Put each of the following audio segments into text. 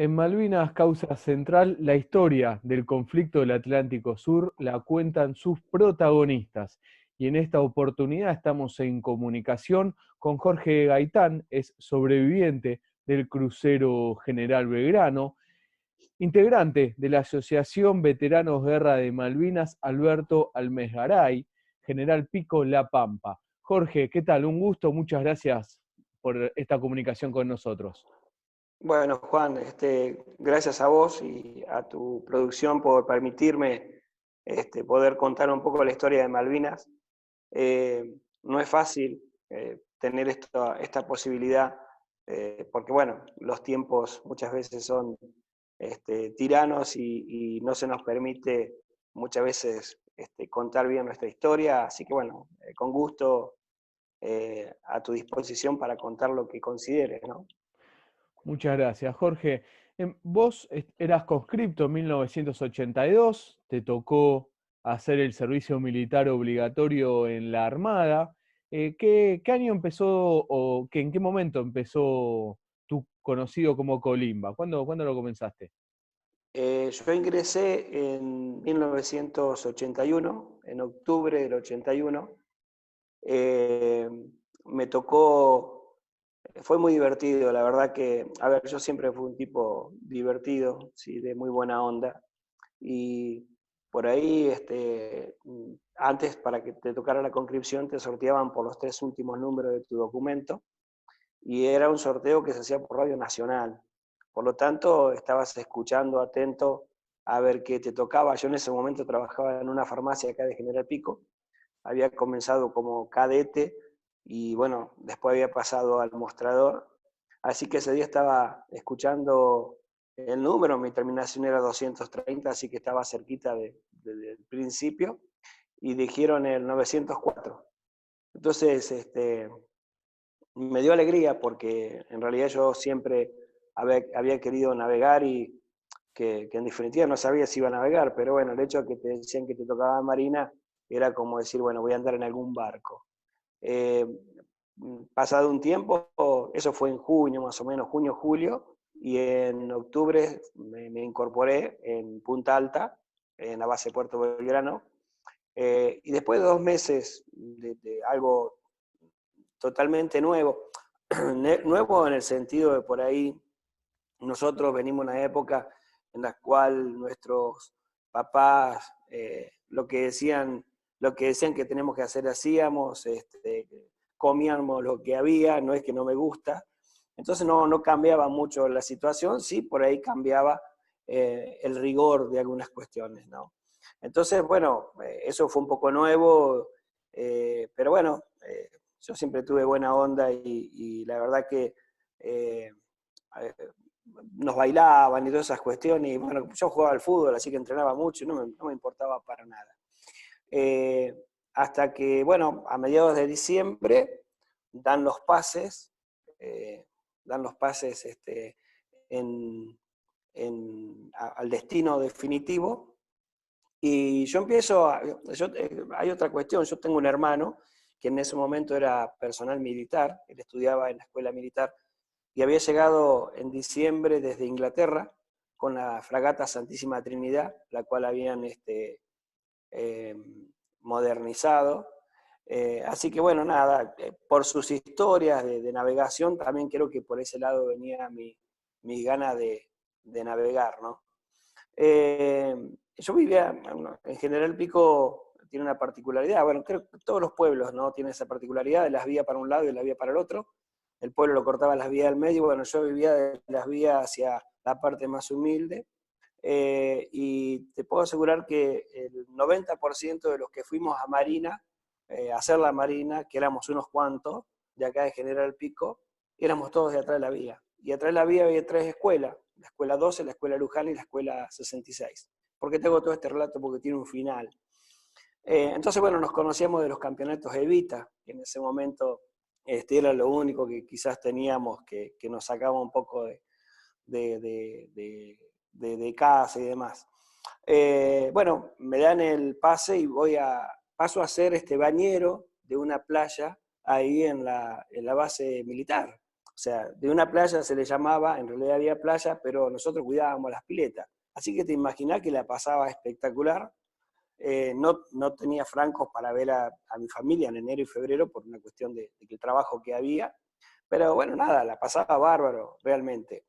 En Malvinas Causa Central, la historia del conflicto del Atlántico Sur la cuentan sus protagonistas. Y en esta oportunidad estamos en comunicación con Jorge Gaitán, es sobreviviente del crucero General Belgrano, integrante de la Asociación Veteranos Guerra de Malvinas Alberto Almezgaray, General Pico La Pampa. Jorge, ¿qué tal? Un gusto, muchas gracias por esta comunicación con nosotros. Bueno, Juan, gracias a vos y a tu producción por permitirme poder contar un poco la historia de Malvinas. No es fácil tener esta posibilidad, porque bueno, los tiempos muchas veces son tiranos y no se nos permite muchas veces contar bien nuestra historia, así que bueno, con gusto a tu disposición para contar lo que consideres, ¿no? Muchas gracias, Jorge. Vos eras conscripto en 1982, te tocó hacer el servicio militar obligatorio en la Armada. ¿Qué año empezó o en qué momento empezó tu conocido como Colimba? ¿Cuándo lo comenzaste? Yo ingresé en 1981, en octubre del 81. Eh, Me tocó, fue muy divertido, la verdad que, a ver, yo siempre fui un tipo divertido, ¿sí? De muy buena onda. Y por ahí, antes para que te tocara la conscripción, te sorteaban por los 3 últimos números de tu documento y era un sorteo que se hacía por Radio Nacional. Por lo tanto, estabas escuchando atento a ver qué te tocaba. Yo en ese momento trabajaba en una farmacia acá de General Pico, había comenzado como cadete y bueno, después había pasado al mostrador. Así que ese día estaba escuchando el número, mi terminación era 230, así que estaba cerquita del principio, y dijeron el 904. Entonces, me dio alegría porque en realidad yo siempre había querido navegar y que en definitiva no sabía si iba a navegar, pero bueno, el hecho de que te decían que te tocaba marina era como decir, bueno, voy a andar en algún barco. Eh, Pasado un tiempo, eso fue en junio más o menos, junio, julio, y en octubre me incorporé en Punta Alta, en la base Puerto Belgrano, y después de 2 meses de algo totalmente nuevo, nuevo en el sentido de por ahí nosotros venimos de una época en la cual nuestros papás lo que decían que tenemos que hacer hacíamos, comíamos lo que había, no es que no me gusta. Entonces no cambiaba mucho la situación, sí, por ahí cambiaba el rigor de algunas cuestiones, ¿no? Entonces, bueno, eso fue un poco nuevo, pero bueno, yo siempre tuve buena onda y la verdad que eh, nos bailaban y todas esas cuestiones, y bueno, yo jugaba al fútbol, así que entrenaba mucho y no me importaba para nada. Eh, Hasta que, bueno, a mediados de diciembre dan los pases, eh, dan los pases en, al destino definitivo, y yo empiezo, hay otra cuestión, yo tengo un hermano que en ese momento era personal militar, él estudiaba en la escuela militar, y había llegado en diciembre desde Inglaterra con la fragata Santísima Trinidad, la cual habían eh, modernizado. Así que bueno, nada, por sus historias de navegación, también creo que por ese lado venía mi ganas de navegar, ¿no? Eh, yo vivía, en General Pico tiene una particularidad, bueno, creo que todos los pueblos, ¿no? Tienen esa particularidad de las vías para un lado y las vías para el otro. El pueblo lo cortaba las vías del medio, bueno, yo vivía de las vías hacia la parte más humilde, y te puedo asegurar que el 90% de los que fuimos a Marina, a hacer la Marina, que éramos unos cuantos, de acá de General Pico, éramos todos de atrás de la vía. Y atrás de la vía había 3 escuelas, la escuela 12, la escuela Luján y la escuela 66. ¿Por qué tengo todo este relato? Porque tiene un final. Entonces, bueno, nos conocíamos de los campeonatos Evita, que en ese momento era lo único que quizás teníamos que nos sacaba un poco de, de, de casa y demás. Bueno, me dan el pase y paso a ser bañero de una playa ahí en la base militar. O sea, de una playa se le llamaba, en realidad había playa, pero nosotros cuidábamos las piletas. Así que te imaginás que la pasaba espectacular. No tenía francos para ver a mi familia en enero y febrero por una cuestión de que el trabajo que había. Pero bueno, nada, la pasaba bárbaro, realmente.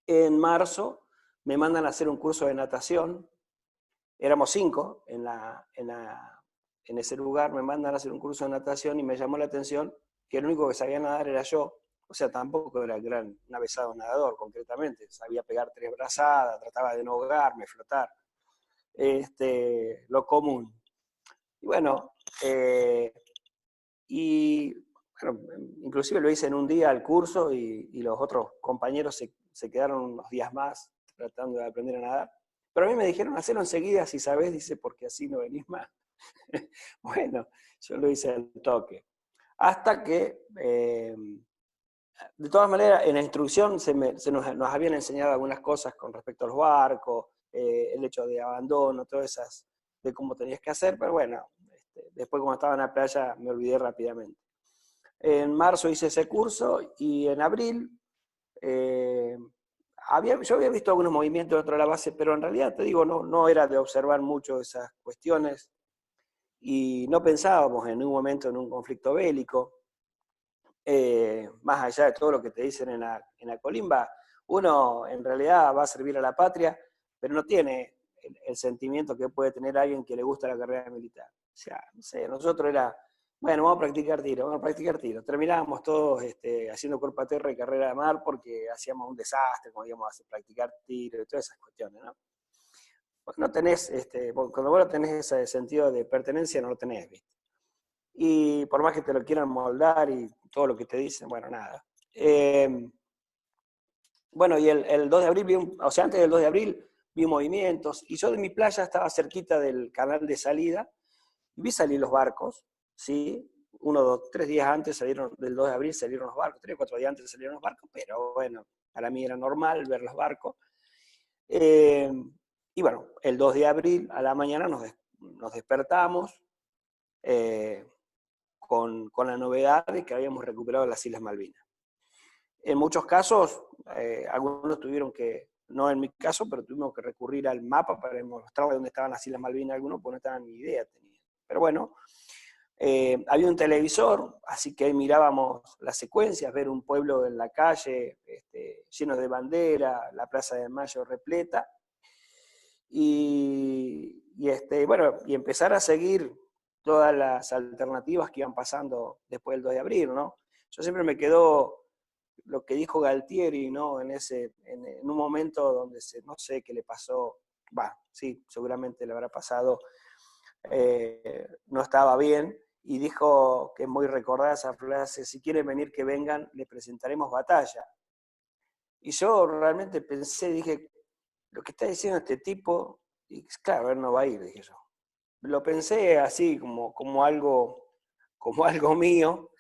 En marzo me mandan a hacer un curso de natación. Éramos 5 en ese lugar, me mandan a hacer un curso de natación y me llamó la atención que el único que sabía nadar era yo. O sea, tampoco era gran un avesado nadador, concretamente. Sabía pegar 3 brazadas, trataba de no ahogarme, flotar. Lo común. Y bueno, y bueno, inclusive lo hice en un día al curso y los otros compañeros se quedaron unos días más tratando de aprender a nadar. Pero a mí me dijeron, hacerlo enseguida si sabés, dice, porque así no venís más. Bueno, yo lo hice al toque. Hasta que, de todas maneras, en la instrucción nos habían enseñado algunas cosas con respecto a los barcos, el hecho de abandono, todas esas, de cómo tenías que hacer, pero bueno, después cuando estaba en la playa me olvidé rápidamente. En marzo hice ese curso y en abril yo había visto algunos movimientos dentro de la base, pero en realidad, te digo, no era de observar mucho esas cuestiones y no pensábamos en un momento en un conflicto bélico. Más allá de todo lo que te dicen en la colimba, uno en realidad va a servir a la patria, pero no tiene el sentimiento que puede tener alguien que le gusta la carrera militar. O sea, no sé, nosotros era, bueno, vamos a practicar tiro, vamos a practicar tiro. Terminábamos todos haciendo cuerpo a tierra y carrera de mar porque hacíamos un desastre cuando íbamos a practicar tiro y todas esas cuestiones, ¿no? Porque no tenés, cuando vos no tenés ese sentido de pertenencia, no lo tenés, ¿viste? Y por más que te lo quieran moldar y todo lo que te dicen, bueno, nada. Bueno, y el 2 de abril, o sea, antes del 2 de abril, vi movimientos, y yo de mi playa estaba cerquita del canal de salida, y vi salir los barcos, ¿sí? 1, 2, 3 días antes salieron, del 2 de abril salieron los barcos, 3 o 4 días antes salieron los barcos, pero bueno, para mí era normal ver los barcos. Y bueno, el 2 de abril a la mañana nos despertamos, con la novedad de que habíamos recuperado las Islas Malvinas. En muchos casos, algunos tuvieron que, no en mi caso, pero tuvimos que recurrir al mapa para mostrarle dónde estaban las Islas Malvinas, algunos pues no estaban ni idea tenían. Pero bueno, había un televisor, así que ahí mirábamos las secuencias, ver un pueblo en la calle, lleno de bandera, la Plaza de Mayo repleta, bueno, y empezar a seguir todas las alternativas que iban pasando después del 2 de abril, ¿no? Yo siempre me quedó lo que dijo Galtieri, ¿no? En un momento donde no sé qué le pasó, sí, seguramente le habrá pasado, no estaba bien, y dijo, que es muy recordada esa frase, si quieren venir que vengan, le presentaremos batalla. Y yo realmente pensé, dije, lo que está diciendo este tipo, y claro, él no va a ir, dije yo. Lo pensé así como algo mío,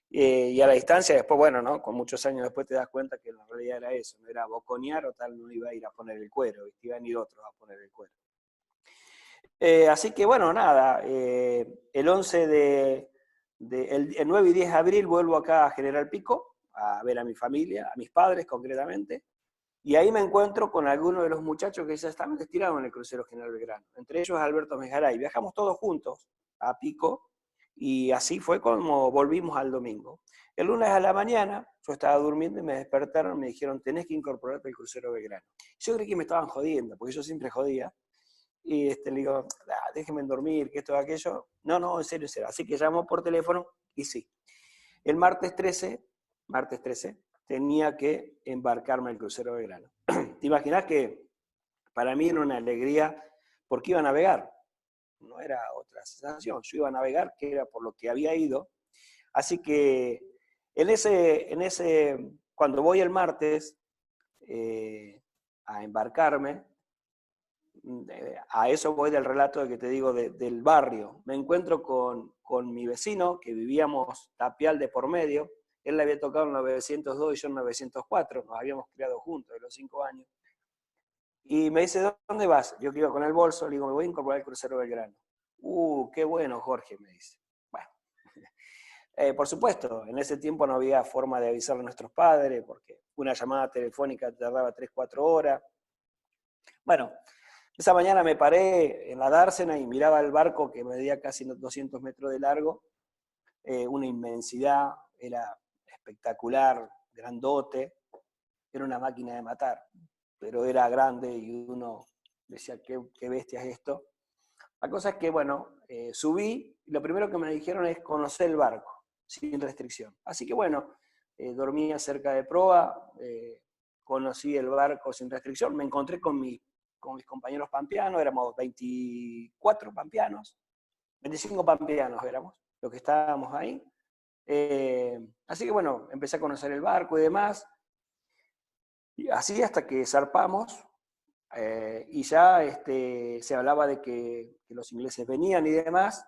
y a la distancia después, bueno, ¿no? Con muchos años después te das cuenta que en realidad era eso, no era boconear o tal, no iba a ir a poner el cuero, iban a ir otros a poner el cuero. Así que bueno, nada, el 11 el 9 y 10 de abril vuelvo acá a General Pico, a ver a mi familia, a mis padres concretamente, y ahí me encuentro con algunos de los muchachos que ya estaban estirados en el crucero General Belgrano, entre ellos Alberto Mejaray. Viajamos todos juntos a Pico y así fue como volvimos al domingo. El lunes a la mañana yo estaba durmiendo y me despertaron y me dijeron, tenés que incorporarte al crucero Belgrano. Yo creí que me estaban jodiendo, porque yo siempre jodía. Y le digo, déjenme dormir, que esto, aquello. No, en serio, en serio. Así que llamó por teléfono y sí. El martes 13, tenía que embarcarme al crucero Belgrano. ¿Te imaginas que para mí era una alegría porque iba a navegar? No era otra sensación, yo iba a navegar, que era por lo que había ido. Así que cuando voy el martes a embarcarme, a eso voy del relato que te digo del barrio. Me encuentro con mi vecino, que vivíamos tapial de por medio. Él le había tocado en 902 y yo en 904, nos habíamos criado juntos de los 5 años. Y me dice, ¿dónde vas? Yo que iba con el bolso, le digo, me voy a incorporar al crucero Belgrano. Qué bueno, Jorge, me dice. Bueno, Por supuesto, en ese tiempo no había forma de avisar a nuestros padres, porque una llamada telefónica tardaba 3, 4 horas. Bueno, esa mañana me paré en la dársena y miraba el barco que medía casi 200 metros de largo, una inmensidad, era espectacular, grandote, era una máquina de matar, pero era grande y uno decía, qué bestia es esto. La cosa es que, bueno, subí y lo primero que me dijeron es conocer el barco, sin restricción. Así que, bueno, dormía cerca de proa, conocí el barco sin restricción, me encontré con mis compañeros pampeanos, éramos 24 pampeanos, 25 pampeanos éramos, los que estábamos ahí. Así que, bueno, empecé a conocer el barco y demás, y así hasta que zarpamos. Y ya se hablaba de que los ingleses venían y demás,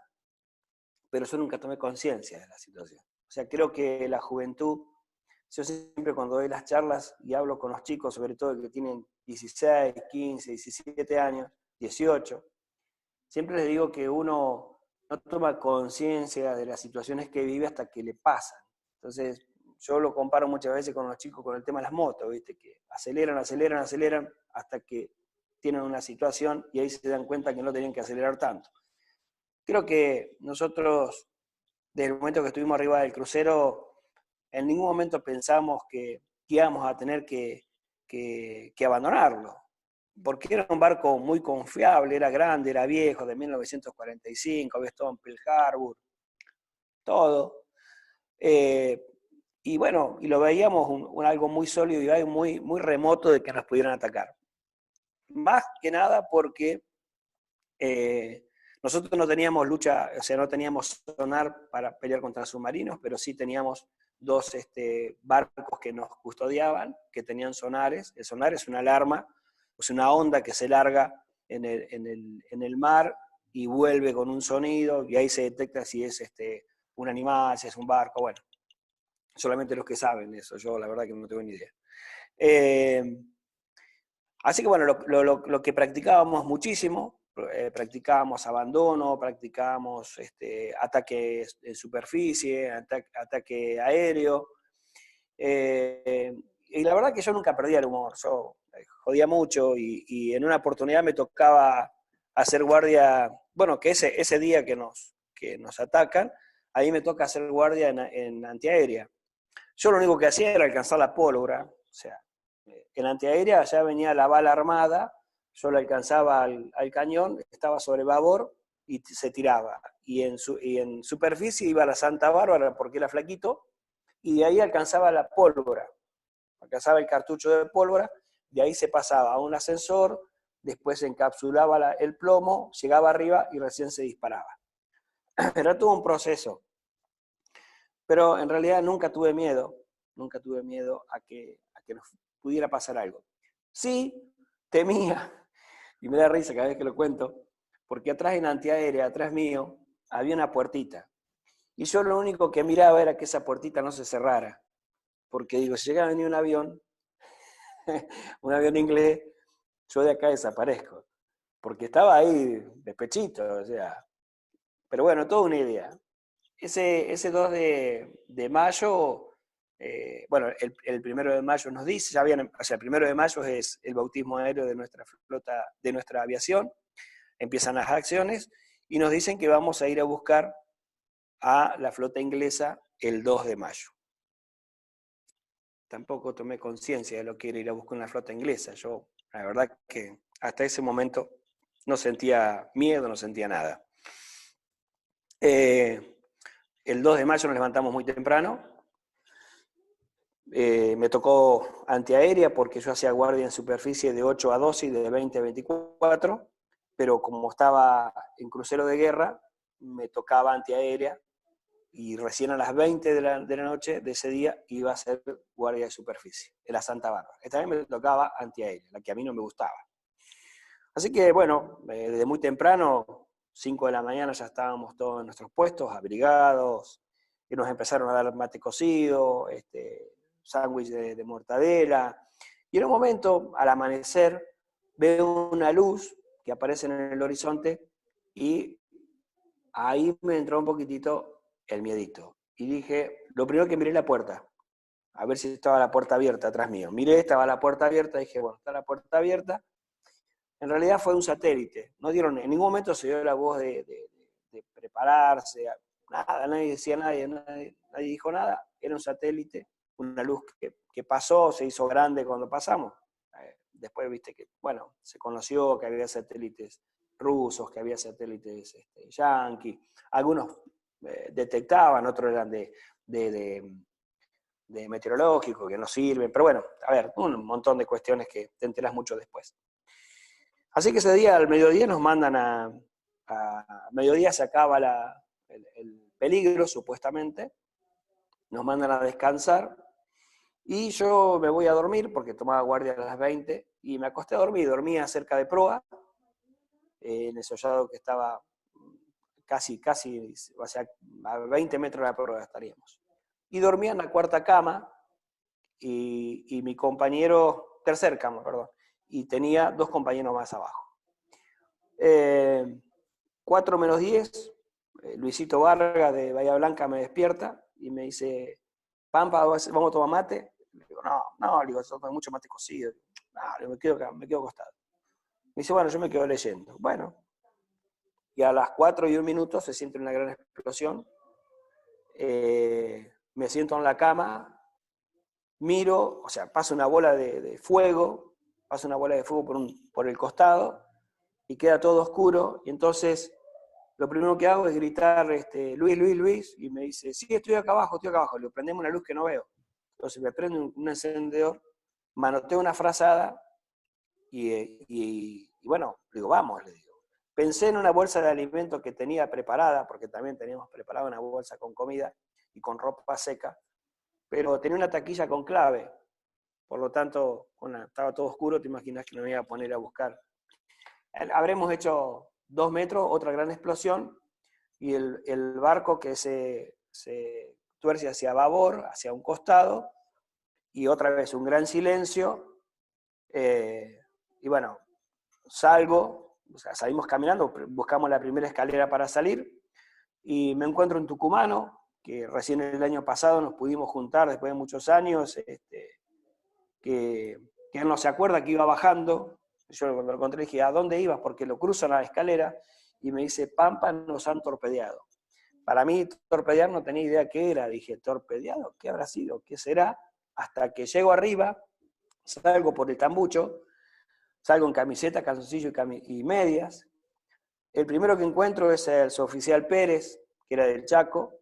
pero yo nunca tomé conciencia de la situación. O sea, creo que la juventud, yo siempre cuando doy las charlas y hablo con los chicos, sobre todo que tienen 16, 15, 17 años, 18, siempre les digo que uno no toma conciencia de las situaciones que vive hasta que le pasan. Entonces, yo lo comparo muchas veces con los chicos con el tema de las motos, ¿viste? Que aceleran, aceleran, aceleran hasta que tienen una situación y ahí se dan cuenta que no tenían que acelerar tanto. Creo que nosotros, desde el momento que estuvimos arriba del crucero, en ningún momento pensamos que íbamos a tener que abandonarlo, porque era un barco muy confiable, era grande, era viejo, de 1945, había estado en Pearl Harbor, todo. Y bueno, y lo veíamos algo muy sólido y algo muy, muy remoto de que nos pudieran atacar. Más que nada porque nosotros no teníamos lucha, o sea, no teníamos sonar para pelear contra submarinos, pero sí teníamos dos barcos que nos custodiaban, que tenían sonares. El sonar es una alarma, es una onda que se larga en el mar y vuelve con un sonido, y ahí se detecta si es un animal, si es un barco, bueno. Solamente los que saben eso, yo la verdad que no tengo ni idea. Así que bueno, lo que practicábamos muchísimo, practicábamos abandono, practicábamos ataque en superficie, ataque aéreo, y la verdad que yo nunca perdía el humor, yo jodía mucho y en una oportunidad me tocaba hacer guardia, bueno, que ese día que nos atacan, ahí me toca hacer guardia en antiaérea. Yo lo único que hacía era alcanzar la pólvora, o sea, en antiaérea ya venía la bala armada, yo le alcanzaba al cañón, estaba sobre babor y se tiraba. Y en superficie iba a la Santa Bárbara porque era flaquito, y de ahí alcanzaba la pólvora, alcanzaba el cartucho de pólvora, de ahí se pasaba a un ascensor, después se encapsulaba el plomo, llegaba arriba y recién se disparaba. Era todo un proceso. Pero en realidad nunca tuve miedo a que nos pudiera pasar algo. Sí, temía, y me da risa cada vez que lo cuento, porque atrás en antiaérea, atrás mío, había una puertita. Y yo lo único que miraba era que esa puertita no se cerrara. Porque digo, si llega a venir un avión inglés, yo de acá desaparezco. Porque estaba ahí de pechito, o sea. Pero bueno, toda una idea. Ese 2 de mayo, bueno, el 1 de mayo nos dice, o sea, el 1 de mayo es el bautismo aéreo de nuestra flota, de nuestra aviación, empiezan las acciones y nos dicen que vamos a ir a buscar a la flota inglesa el 2 de mayo. Tampoco tomé conciencia de lo que era ir a buscar una flota inglesa. Yo, la verdad que hasta ese momento no sentía miedo, no sentía nada. El 2 de mayo nos levantamos muy temprano. Me tocó antiaérea porque yo hacía guardia en superficie de 8 a 12 y de 20 a 24, pero como estaba en crucero de guerra, me tocaba antiaérea y recién a las 20 de la noche de ese día iba a ser guardia de superficie, en la Santa Bárbara. Esta vez me tocaba antiaérea, la que a mí no me gustaba. Así que bueno, desde muy temprano, 5 de la mañana ya estábamos todos en nuestros puestos, abrigados, y nos empezaron a dar mate cocido, sándwich de mortadela, y en un momento, al amanecer, veo una luz que aparece en el horizonte y ahí me entró un poquitito el miedito. y dije, lo primero que miré la puerta, a ver si estaba la puerta abierta atrás mío. Miré, estaba la puerta abierta, dije, bueno, está la puerta abierta. En realidad fue un satélite. No dieron, en ningún momento se dio la voz de prepararse, nada, nadie decía nadie dijo nada. Era un satélite, una luz que pasó, se hizo grande cuando pasamos. Después viste que, bueno, se conoció que había satélites rusos, que había satélites yanquis. Algunos detectaban, otros eran de meteorológico, que no sirven. Pero bueno, a ver, un montón de cuestiones que te enteras mucho después. Así que ese día, al mediodía, nos mandan a mediodía se acaba el peligro, supuestamente, nos mandan a descansar, y yo me voy a dormir, porque tomaba guardia a las 20, y me acosté a dormir, dormía cerca de proa, en el sollado que estaba casi, o sea, a 20 metros de la proa estaríamos. Y dormía en la cuarta cama, y mi compañero, tercer cama, perdón, y tenía 2 compañeros más abajo. 4 menos 10, Luisito Vargas de Bahía Blanca me despierta y me dice, Pampa, ¿vamos a tomar mate? Le digo, no, le digo, yo tomo mucho mate cocido. No, me quedo acostado. Me dice, bueno, yo me quedo leyendo. Bueno, y a las 4:01 se siente una gran explosión. Me siento en la cama, miro, o sea, pasa una bola de fuego, por el costado, y queda todo oscuro, y entonces lo primero que hago es gritar, Luis, y me dice, sí, estoy acá abajo, le prendemos una luz que no veo. Entonces me prende un encendedor, manoteo una frazada, y bueno, le digo, vamos, le digo. Pensé en una bolsa de alimento que tenía preparada, porque también teníamos preparada una bolsa con comida y con ropa seca, pero tenía una taquilla con clave, por lo tanto, estaba todo oscuro, te imaginas que me iba a poner a buscar. Habremos hecho 2 metros, otra gran explosión, y el barco que se tuerce hacia babor, hacia un costado, y otra vez un gran silencio, y bueno, salimos caminando, buscamos la primera escalera para salir, y me encuentro en Tucumano, que recién el año pasado nos pudimos juntar después de muchos años, que él no se acuerda que iba bajando. Yo cuando lo encontré dije, ¿a dónde ibas? Porque lo cruzan a la escalera y me dice, Pampa, nos han torpedeado. Para mí, torpedear no tenía idea qué era. Dije, ¿torpedeado? ¿Qué habrá sido? ¿Qué será? Hasta que llego arriba, salgo por el tambucho, salgo en camiseta, calzoncillo y medias. El primero que encuentro es el suboficial Pérez, que era del Chaco,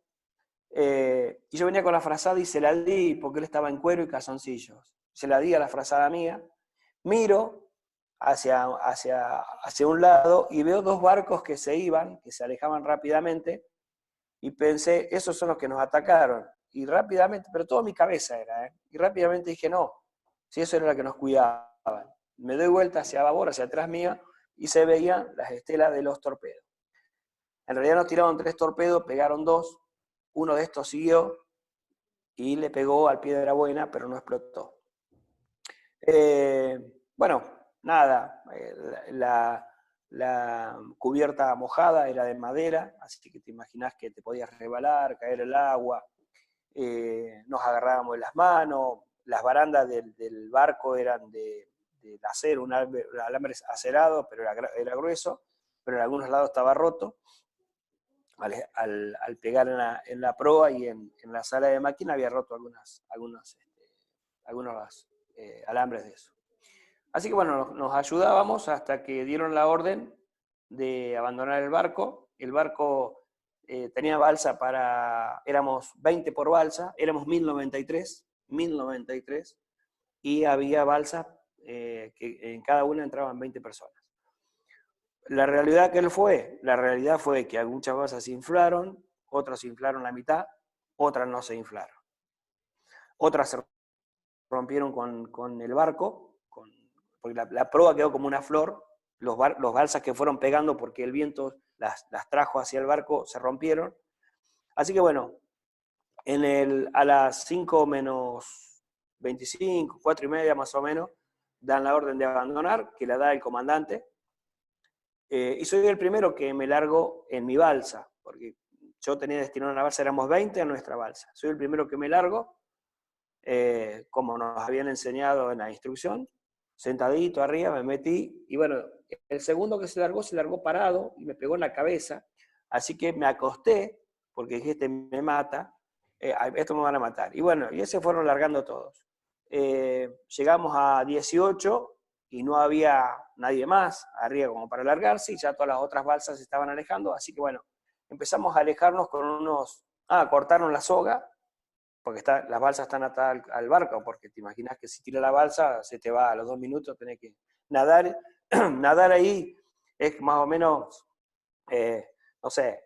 y yo venía con la frazada y se la di porque él estaba en cuero y calzoncillos. Se la di a la frazada mía, miro hacia un lado y veo 2 barcos que se iban, que se alejaban rápidamente, y pensé, esos son los que nos atacaron. Y rápidamente, pero todo mi cabeza era, y rápidamente dije, no, si eso era lo que nos cuidaban. Me doy vuelta hacia babor, hacia atrás mía, y se veían las estelas de los torpedos. En realidad nos tiraron 3 torpedos, pegaron 2, uno de estos siguió y le pegó al Piedra Buena, pero no explotó. Bueno, nada, la cubierta mojada era de madera, así que te imaginás que te podías resbalar, caer el agua, nos agarrábamos de las manos, las barandas del barco eran de acero, un alambre acerado, pero era grueso, pero en algunos lados estaba roto. Al pegar en la proa y en la sala de máquina había roto algunos alambres de eso. Así que bueno, nos ayudábamos hasta que dieron la orden de abandonar el barco. El barco tenía balsa éramos 20 por balsa, éramos 1093, y había balsas que en cada una entraban 20 personas. La realidad fue que muchas balsas se inflaron, otras se inflaron la mitad, otras no se inflaron. Otras se rompieron con el barco, porque la proa quedó como una flor, los balsas que fueron pegando porque el viento las trajo hacia el barco se rompieron. Así que bueno, a las 5 menos 25, 4:30 más o menos, dan la orden de abandonar, que la da el comandante. Y soy el primero que me largo en mi balsa, porque yo tenía destinado una balsa, éramos 20 en nuestra balsa. Soy el primero que me largo, como nos habían enseñado en la instrucción, sentadito arriba, me metí, y bueno, el segundo que se largó parado, y me pegó en la cabeza, así que me acosté, porque dije, este me mata, esto me van a matar. Y bueno, y se fueron largando todos. Llegamos a 18, y no había nadie más arriba como para largarse, y ya todas las otras balsas se estaban alejando, así que bueno, empezamos a alejarnos con unos... cortaron la soga, porque las balsas están atadas al barco, porque te imaginas que si tira la balsa, se te va a los 2 minutos, tenés que nadar. Nadar ahí es más o menos, no sé,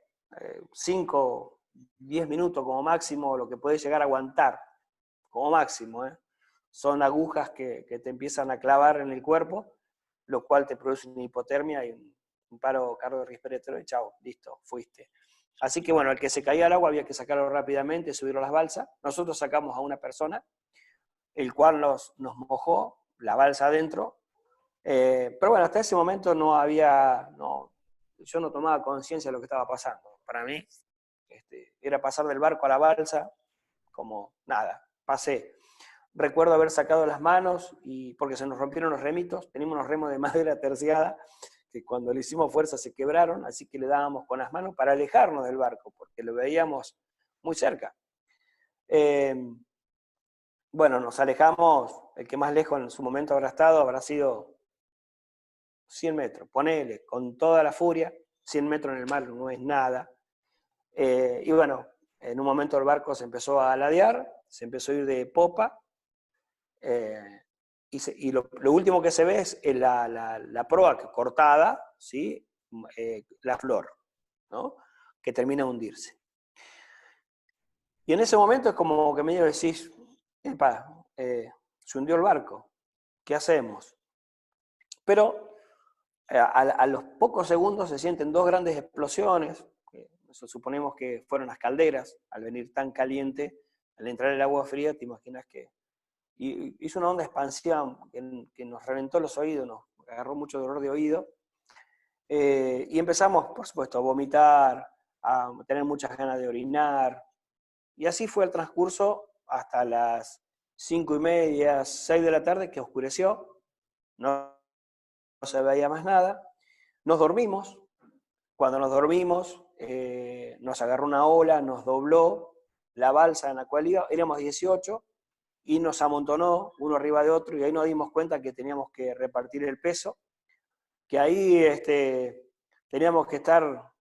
5, 10 minutos como máximo, lo que puedes llegar a aguantar, como máximo. Son agujas que te empiezan a clavar en el cuerpo, lo cual te produce una hipotermia y un paro cardiorrespiratorio, y chao, listo, fuiste. Así que bueno, el que se caía al agua había que sacarlo rápidamente, subirlo a las balsas. Nosotros sacamos a una persona, el cual nos mojó, la balsa adentro. Pero bueno, hasta ese momento yo no tomaba conciencia de lo que estaba pasando. Para mí era pasar del barco a la balsa como nada, pasé. Recuerdo haber sacado las manos, porque se nos rompieron los remitos, teníamos unos remos de madera terciada, que cuando le hicimos fuerza se quebraron, así que le dábamos con las manos para alejarnos del barco, porque lo veíamos muy cerca. Bueno, nos alejamos, el que más lejos en su momento habrá estado, habrá sido 100 metros, ponele, con toda la furia, 100 metros en el mar no es nada. Y bueno, en un momento el barco se empezó a ladear, se empezó a ir de popa, y lo último que se ve es la proa cortada, ¿sí? La flor, ¿no? Que termina de hundirse. Y en ese momento es como que medio decís, epa, se hundió el barco, ¿qué hacemos? Pero a los pocos segundos se sienten 2 grandes explosiones, suponemos que fueron las calderas, al venir tan caliente, al entrar el agua fría, te imaginas que hizo una onda expansiva que nos reventó los oídos, nos agarró mucho dolor de oído, y empezamos, por supuesto, a vomitar, a tener muchas ganas de orinar, y así fue el transcurso hasta las 5:30, 6 de la tarde, que oscureció, no se veía más nada, nos dormimos. Cuando nos dormimos, nos agarró una ola, nos dobló la balsa en la cual éramos 18, y nos amontonó uno arriba de otro, y ahí nos dimos cuenta que teníamos que repartir el peso, que ahí teníamos que estar,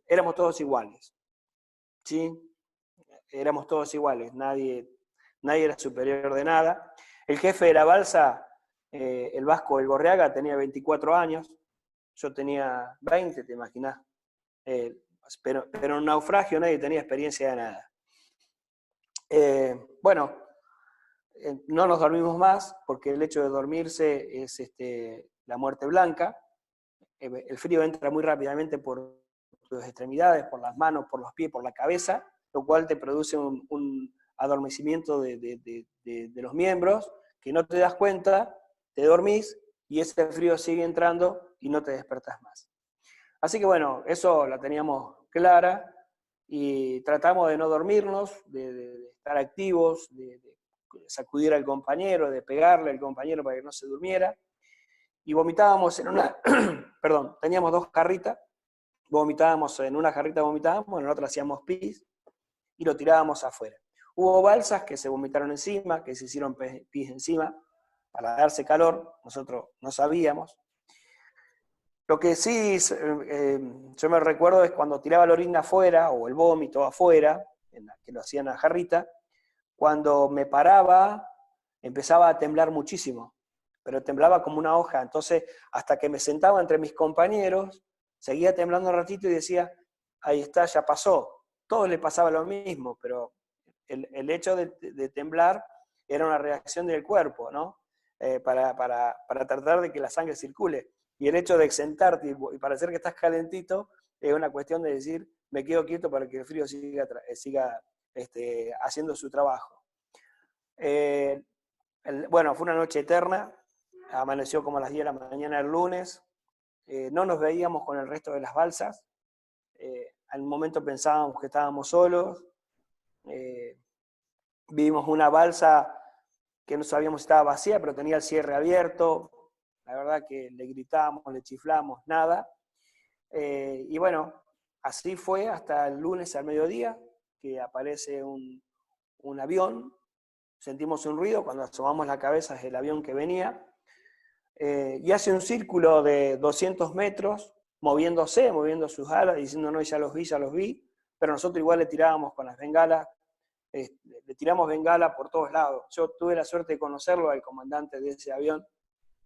éramos todos iguales, ¿sí? Éramos todos iguales, nadie era superior de nada. El jefe de la balsa, el vasco El Gorriaga, tenía 24 años, yo tenía 20, te imaginás. Pero en un naufragio nadie tenía experiencia de nada. Bueno, no nos dormimos más, porque el hecho de dormirse es la muerte blanca. El frío entra muy rápidamente por tus extremidades, por las manos, por los pies, por la cabeza, lo cual te produce un adormecimiento de los miembros, que no te das cuenta, te dormís, y ese frío sigue entrando y no te despertás más. Así que bueno, eso la teníamos clara, y tratamos de no dormirnos, de estar activos, de sacudir al compañero, de pegarle al compañero para que no se durmiera, y vomitábamos en una, perdón, teníamos 2 jarritas, vomitábamos en una jarrita, vomitábamos, en la otra hacíamos pis, y lo tirábamos afuera. Hubo balsas que se vomitaron encima, que se hicieron pis encima, para darse calor, nosotros no sabíamos. Lo que sí yo me recuerdo es cuando tiraba la orina afuera, o el vómito afuera, que lo hacían a jarrita, cuando me paraba empezaba a temblar muchísimo, pero temblaba como una hoja. Entonces, hasta que me sentaba entre mis compañeros, seguía temblando un ratito y decía, ahí está, ya pasó. Todos le pasaba lo mismo, pero el hecho de temblar era una reacción del cuerpo, ¿no? Para tratar de que la sangre circule. Y el hecho de exentarte y parecer que estás calentito es una cuestión de decir, me quedo quieto para que el frío siga haciendo su trabajo. Bueno, fue una noche eterna, amaneció como a las 10 de la mañana el lunes, no nos veíamos con el resto de las balsas, al momento pensábamos que estábamos solos. Vimos una balsa que no sabíamos si estaba vacía, pero tenía el cierre abierto. La verdad que le gritamos, le chiflamos, nada. Y bueno, así fue hasta el lunes al mediodía, que aparece un avión. Sentimos un ruido, cuando asomamos la cabeza es el avión que venía. Y hace un círculo de 200 metros, moviendo sus alas, diciendo, no, ya los vi, pero nosotros igual le tirábamos con las bengalas, le tiramos bengala por todos lados. Yo tuve la suerte de conocerlo, al comandante de ese avión,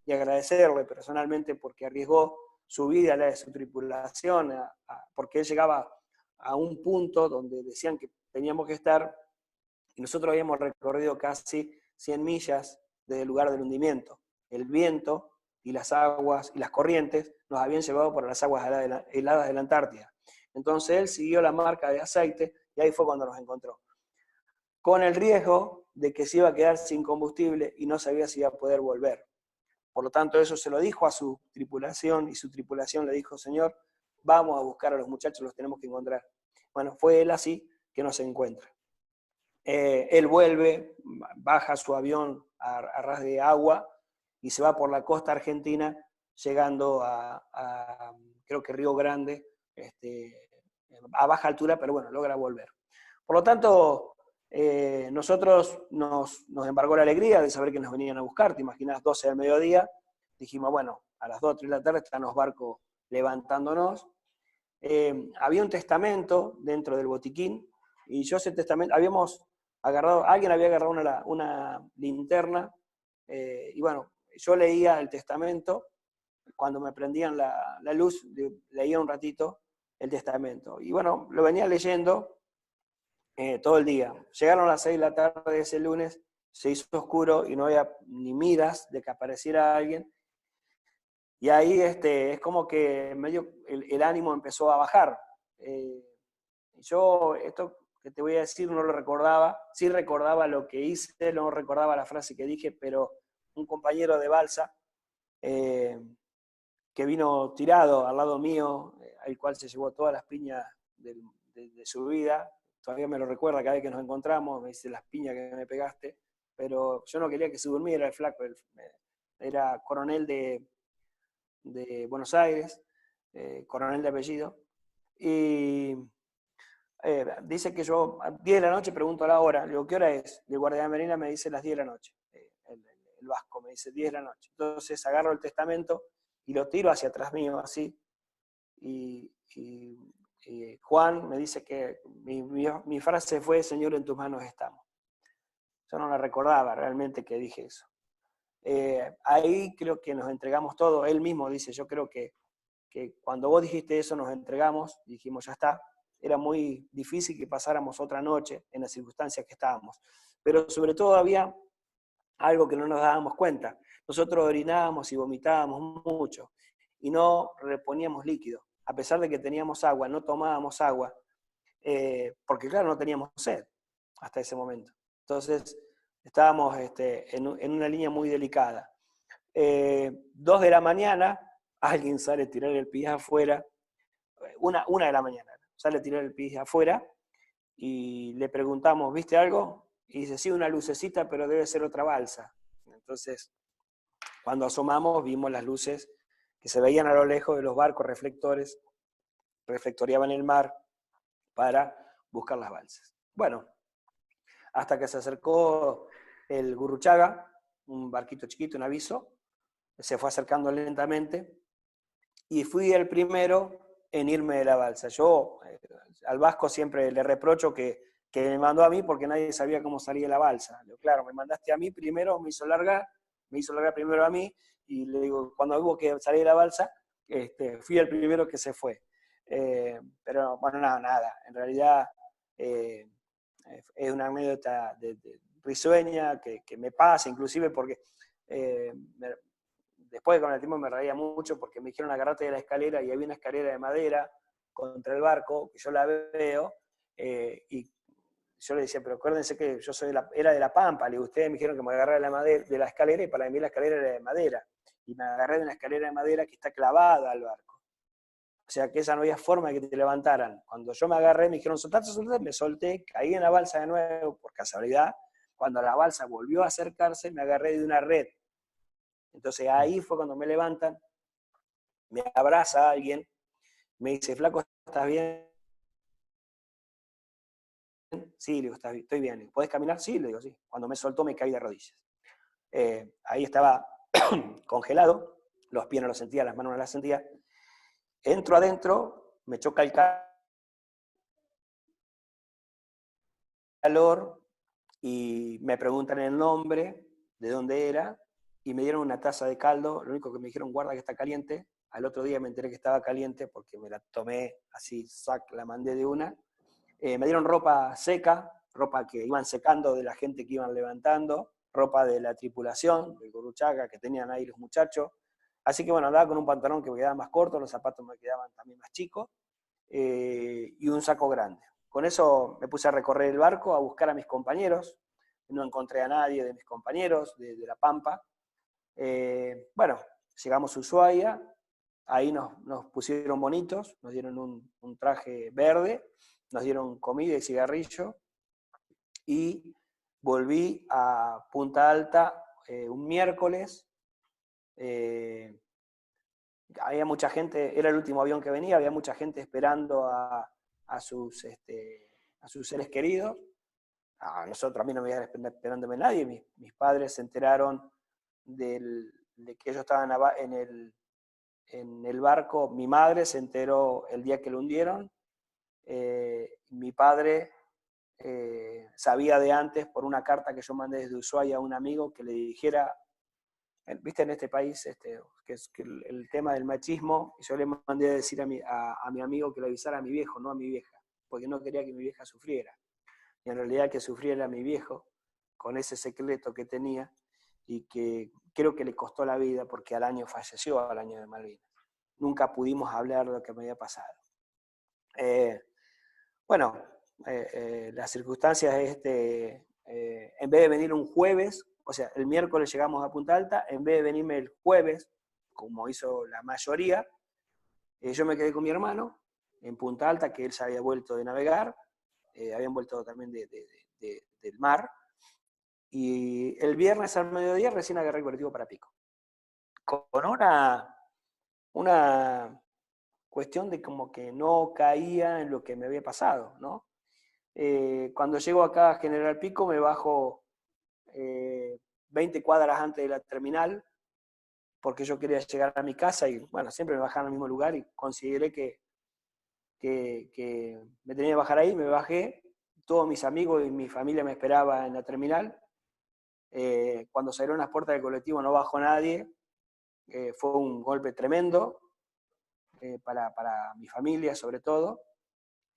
y agradecerle personalmente porque arriesgó su vida, la de su tripulación, porque él llegaba a un punto donde decían que teníamos que estar, y nosotros habíamos recorrido casi 100 millas desde el lugar del hundimiento. El viento y las aguas y las corrientes nos habían llevado por las aguas heladas de la Antártida. Entonces él siguió la marca de aceite y ahí fue cuando nos encontró. Con el riesgo de que se iba a quedar sin combustible y no sabía si iba a poder volver. Por lo tanto, eso se lo dijo a su tripulación y su tripulación le dijo, señor, vamos a buscar a los muchachos, los tenemos que encontrar. Bueno, fue él así que nos encuentra. Él vuelve, baja su avión a ras de agua y se va por la costa argentina, llegando a creo que Río Grande, a baja altura, pero bueno, logra volver. Por lo tanto, nosotros nos embargó la alegría de saber que nos venían a buscar. Te imaginas, 12 del mediodía, dijimos, bueno, a las 2 o 3 de la tarde están los barcos levantándonos. Había un testamento dentro del botiquín, y yo ese testamento, alguien había agarrado una linterna, y bueno, yo leía el testamento, cuando me prendían la luz, leía un ratito el testamento. Y bueno, lo venía leyendo todo el día. Llegaron las 6 de la tarde ese lunes, se hizo oscuro y no había ni miras de que apareciera alguien. Y ahí es como que medio el ánimo empezó a bajar. Yo esto que te voy a decir no lo recordaba, sí recordaba lo que hice, no recordaba la frase que dije, pero un compañero de balsa que vino tirado al lado mío, al cual se llevó todas las piñas de su vida, todavía me lo recuerda cada vez que nos encontramos, me dice las piñas que me pegaste, pero yo no quería que se durmiera el flaco, era coronel de Buenos Aires, coronel de apellido, y dice que yo a 10 de la noche pregunto la hora, le digo, ¿qué hora es? Y el guardia de marina me dice las 10 de la noche, el vasco me dice 10 de la noche. Entonces agarro el testamento y lo tiro hacia atrás mío, así, y Juan me dice que mi frase fue, Señor, en tus manos estamos. Yo no la recordaba realmente que dije eso. Ahí creo que nos entregamos todo, él mismo dice, yo creo que cuando vos dijiste eso nos entregamos, dijimos ya está, era muy difícil que pasáramos otra noche en las circunstancias que estábamos, pero sobre todo había algo que no nos dábamos cuenta, nosotros orinábamos y vomitábamos mucho y no reponíamos líquido, a pesar de que teníamos agua, no tomábamos agua, porque claro, no teníamos sed hasta ese momento, entonces estábamos en una línea muy delicada. 2 de la mañana, alguien sale a tirar el pie afuera, una de la mañana, sale a tirar el pie afuera, y le preguntamos, ¿viste algo? Y dice, sí, una lucecita, pero debe ser otra balsa. Entonces, cuando asomamos, vimos las luces que se veían a lo lejos de los barcos reflectores, reflectoreaban el mar para buscar las balsas. Bueno, hasta que se acercó el Gurruchaga, un barquito chiquito, un aviso, se fue acercando lentamente, y fui el primero en irme de la balsa. Yo al vasco siempre le reprocho que me mandó a mí porque nadie sabía cómo salía la balsa. Le digo, claro, me mandaste a mí primero, me hizo largar primero a mí, y le digo, cuando hubo que salir de la balsa, fui el primero que se fue. Pero bueno, nada, en realidad es una anécdota risueña que me pasa, inclusive porque después con el tiempo me reía mucho porque me dijeron agarrate de la escalera y había una escalera de madera contra el barco, que yo la veo, y yo le decía, pero acuérdense que yo era de La Pampa, le digo, ustedes me dijeron que me agarrara de la escalera, y para mí la escalera era de madera, y me agarré de una escalera de madera que está clavada al barco. O sea que esa no había forma de que te levantaran. Cuando yo me agarré, me dijeron soltate, soltate, me solté, caí en la balsa de nuevo, por casualidad. Cuando la balsa volvió a acercarse, me agarré de una red. Entonces ahí fue cuando me levantan, me abraza alguien, me dice, flaco, ¿estás bien? Sí, le digo, estoy bien. ¿Podés caminar? Sí, le digo, sí. Cuando me soltó me caí de rodillas. Ahí estaba congelado, los pies no los sentía, las manos no las sentía. Entro adentro, me choca el calor y me preguntan el nombre, de dónde era, y me dieron una taza de caldo. Lo único que me dijeron, guarda que está caliente. Al otro día me enteré que estaba caliente porque me la tomé así, sac, la mandé de una. Me dieron ropa seca, ropa que iban secando de la gente que iban levantando, ropa de la tripulación, del Gurruchaga que tenían ahí los muchachos. Así que bueno, andaba con un pantalón que me quedaba más corto, los zapatos me quedaban también más chicos, y un saco grande. Con eso me puse a recorrer el barco, a buscar a mis compañeros. No encontré a nadie de mis compañeros de La Pampa. Bueno, llegamos a Ushuaia, ahí nos pusieron bonitos, nos dieron un traje verde, nos dieron comida y cigarrillo, y volví a Punta Alta un miércoles. Había mucha gente, era el último avión que venía, había mucha gente esperando a sus seres queridos. A mí no me iba esperándome nadie. Mis padres se enteraron de que ellos estaban en el barco. Mi madre se enteró el día que lo hundieron. Mi padre sabía de antes por una carta que yo mandé desde Ushuaia a un amigo que le dijera, viste en este país que el tema del machismo, y yo le mandé a decir a mi amigo que le avisara a mi viejo, no a mi vieja, porque no quería que mi vieja sufriera. Y en realidad que sufriera mi viejo con ese secreto que tenía y que creo que le costó la vida porque al año falleció, al año de Malvinas. Nunca pudimos hablar de lo que me había pasado. Bueno, las circunstancias en vez de venir un jueves, o sea, el miércoles llegamos a Punta Alta, en vez de venirme el jueves, como hizo la mayoría, yo me quedé con mi hermano en Punta Alta, que él se había vuelto de navegar, habían vuelto también del mar, y el viernes al mediodía recién agarré el colectivo para Pico. Con una cuestión de como que no caía en lo que me había pasado, ¿no? Cuando llego acá a General Pico me bajo 20 cuadras antes de la terminal, porque yo quería llegar a mi casa y bueno, siempre me bajaba al mismo lugar y consideré que me tenía que bajar ahí, me bajé, todos mis amigos y mi familia me esperaba en la terminal. Cuando salieron las puertas del colectivo no bajó nadie, fue un golpe tremendo para mi familia sobre todo.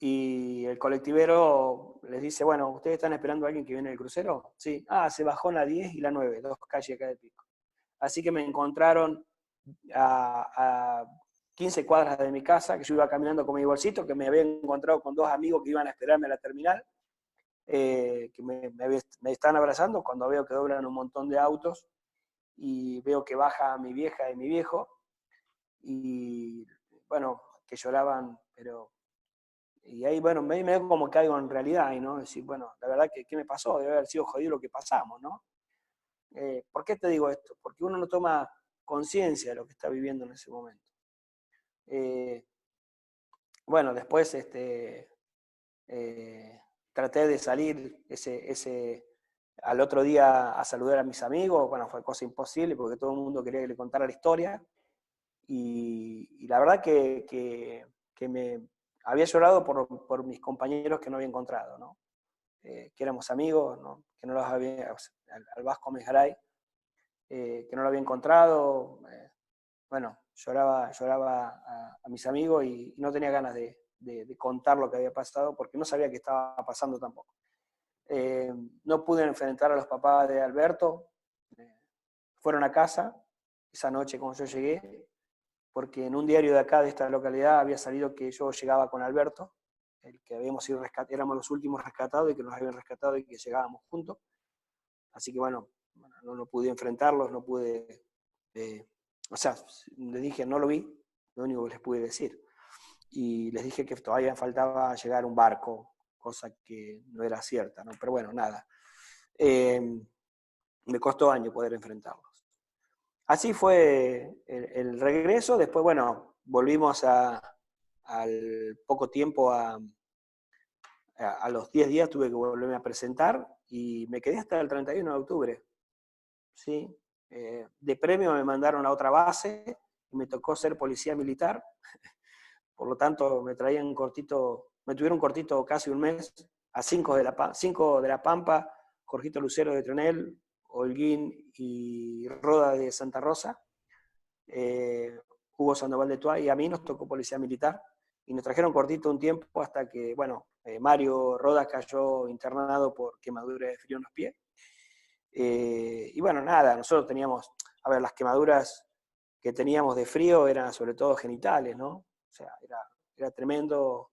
Y el colectivero les dice, bueno, ¿ustedes están esperando a alguien que viene del crucero? Sí. Ah, se bajó en la 10 y la 9, dos calles acá de Pico. Así que me encontraron a 15 cuadras de mi casa, que yo iba caminando con mi bolsito, que me había encontrado con dos amigos que iban a esperarme a la terminal, que me están abrazando cuando veo que doblan un montón de autos y veo que baja mi vieja y mi viejo, y bueno, que lloraban, pero... Y ahí, bueno, me veo como caigo en realidad, y ¿no? Decir, bueno, la verdad que, ¿qué me pasó? Debe haber sido jodido lo que pasamos, ¿no? ¿Por qué te digo esto? Porque uno no toma conciencia de lo que está viviendo en ese momento. Bueno, después traté de salir al otro día a saludar a mis amigos. Bueno, fue cosa imposible porque todo el mundo quería que le contara la historia. Y la verdad que me había llorado por mis compañeros que no había encontrado, ¿no? Que éramos amigos, ¿no? Que no los había, al Vasco Mejaray, que no lo había encontrado. Bueno, lloraba a mis amigos y no tenía ganas de contar lo que había pasado porque no sabía qué estaba pasando tampoco. No pude enfrentar a los papás de Alberto, fueron a casa esa noche cuando yo llegué, porque en un diario de acá, de esta localidad, había salido que yo llegaba con Alberto, el que habíamos sido rescatados, éramos los últimos rescatados y que nos habían rescatado y que llegábamos juntos. Así que bueno, no pude enfrentarlos, no pude, o sea, les dije, no lo vi, lo único que les pude decir. y les dije que todavía faltaba llegar un barco, cosa que no era cierta, ¿no? Pero bueno, nada. Me costó años poder enfrentarlos. Así fue el regreso. Después, bueno, volvimos al poco tiempo a los 10 días tuve que volverme a presentar y me quedé hasta el 31 de octubre. ¿Sí? De premio me mandaron a otra base y me tocó ser policía militar. Por lo tanto, me tuvieron cortito casi un mes a 5 de la Pampa, Jorgito Lucero de Trenel, Holguín y Roda de Santa Rosa, Hugo Sandoval de Tuay, y a mí nos tocó policía militar. Y nos trajeron cortito un tiempo hasta que, bueno, Mario Rodas cayó internado por quemadura de frío en los pies. Y bueno, nada, nosotros teníamos, a ver, las quemaduras que teníamos de frío eran sobre todo genitales, ¿no? O sea, era tremendo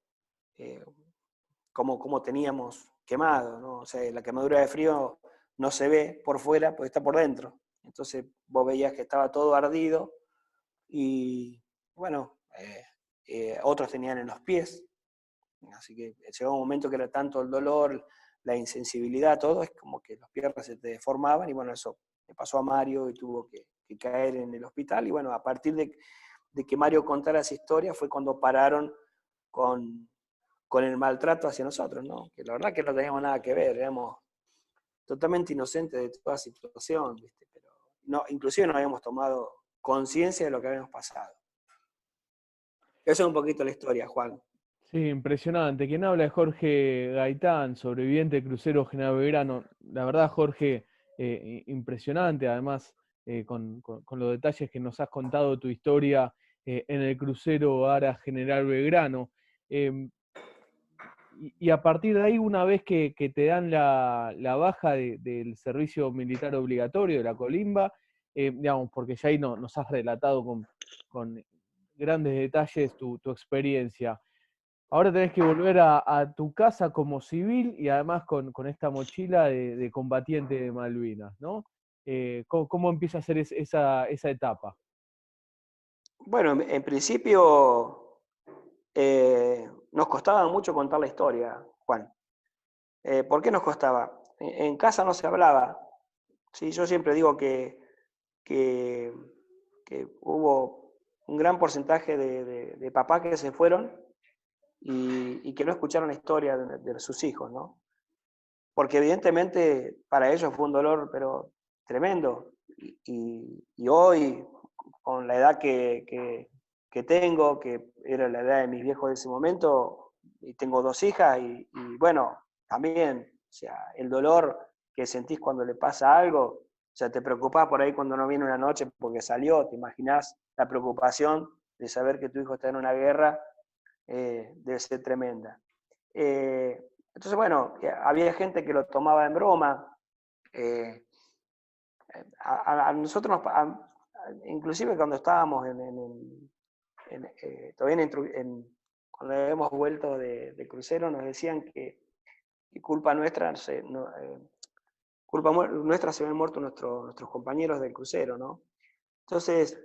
cómo teníamos quemado, ¿no? O sea, la quemadura de frío no se ve por fuera, porque está por dentro. Entonces vos veías que estaba todo ardido y, bueno, otros tenían en los pies. Así que llegó un momento que era tanto el dolor, la insensibilidad, todo, es como que los pies se te deformaban y bueno, eso le pasó a Mario y tuvo que caer en el hospital. Y bueno, a partir de que Mario contara esa historia fue cuando pararon con el maltrato hacia nosotros, ¿no? Que la verdad que no teníamos nada que ver, éramos totalmente inocentes de toda situación, ¿viste? Pero no, inclusive no habíamos tomado conciencia de lo que habíamos pasado. Eso es un poquito la historia, Juan. Sí, impresionante. Quien habla es Jorge Gaitán, sobreviviente del crucero General Belgrano. La verdad, Jorge, impresionante, además, con los detalles que nos has contado de tu historia en el crucero Ara General Belgrano. Em, y a partir de ahí, una vez que te dan la baja del servicio militar obligatorio de la Colimba, digamos, porque ya ahí nos has relatado con grandes detalles tu experiencia. Ahora tenés que volver a tu casa como civil y además con esta mochila de combatiente de Malvinas, ¿no? ¿Cómo empieza a ser esa etapa? Bueno, en principio nos costaba mucho contar la historia, Juan. ¿Por qué nos costaba? En casa no se hablaba. ¿Sí? Yo siempre digo que, que hubo un gran porcentaje de papás que se fueron y que no escucharon la historia de sus hijos, ¿no? Porque evidentemente para ellos fue un dolor, pero tremendo. Y hoy, con la edad que tengo, que era la edad de mis viejos de ese momento, y tengo 2 hijas, y bueno, también, o sea, el dolor que sentís cuando le pasa algo, o sea, te preocupás por ahí cuando no viene una noche porque salió, te imaginás la preocupación de saber que tu hijo está en una guerra, debe ser tremenda. Entonces, bueno, había gente que lo tomaba en broma. Eh, a nosotros, inclusive cuando estábamos todavía cuando habíamos vuelto de crucero, nos decían que culpa nuestra, culpa nuestra se habían muerto nuestros compañeros del crucero, ¿no? Entonces,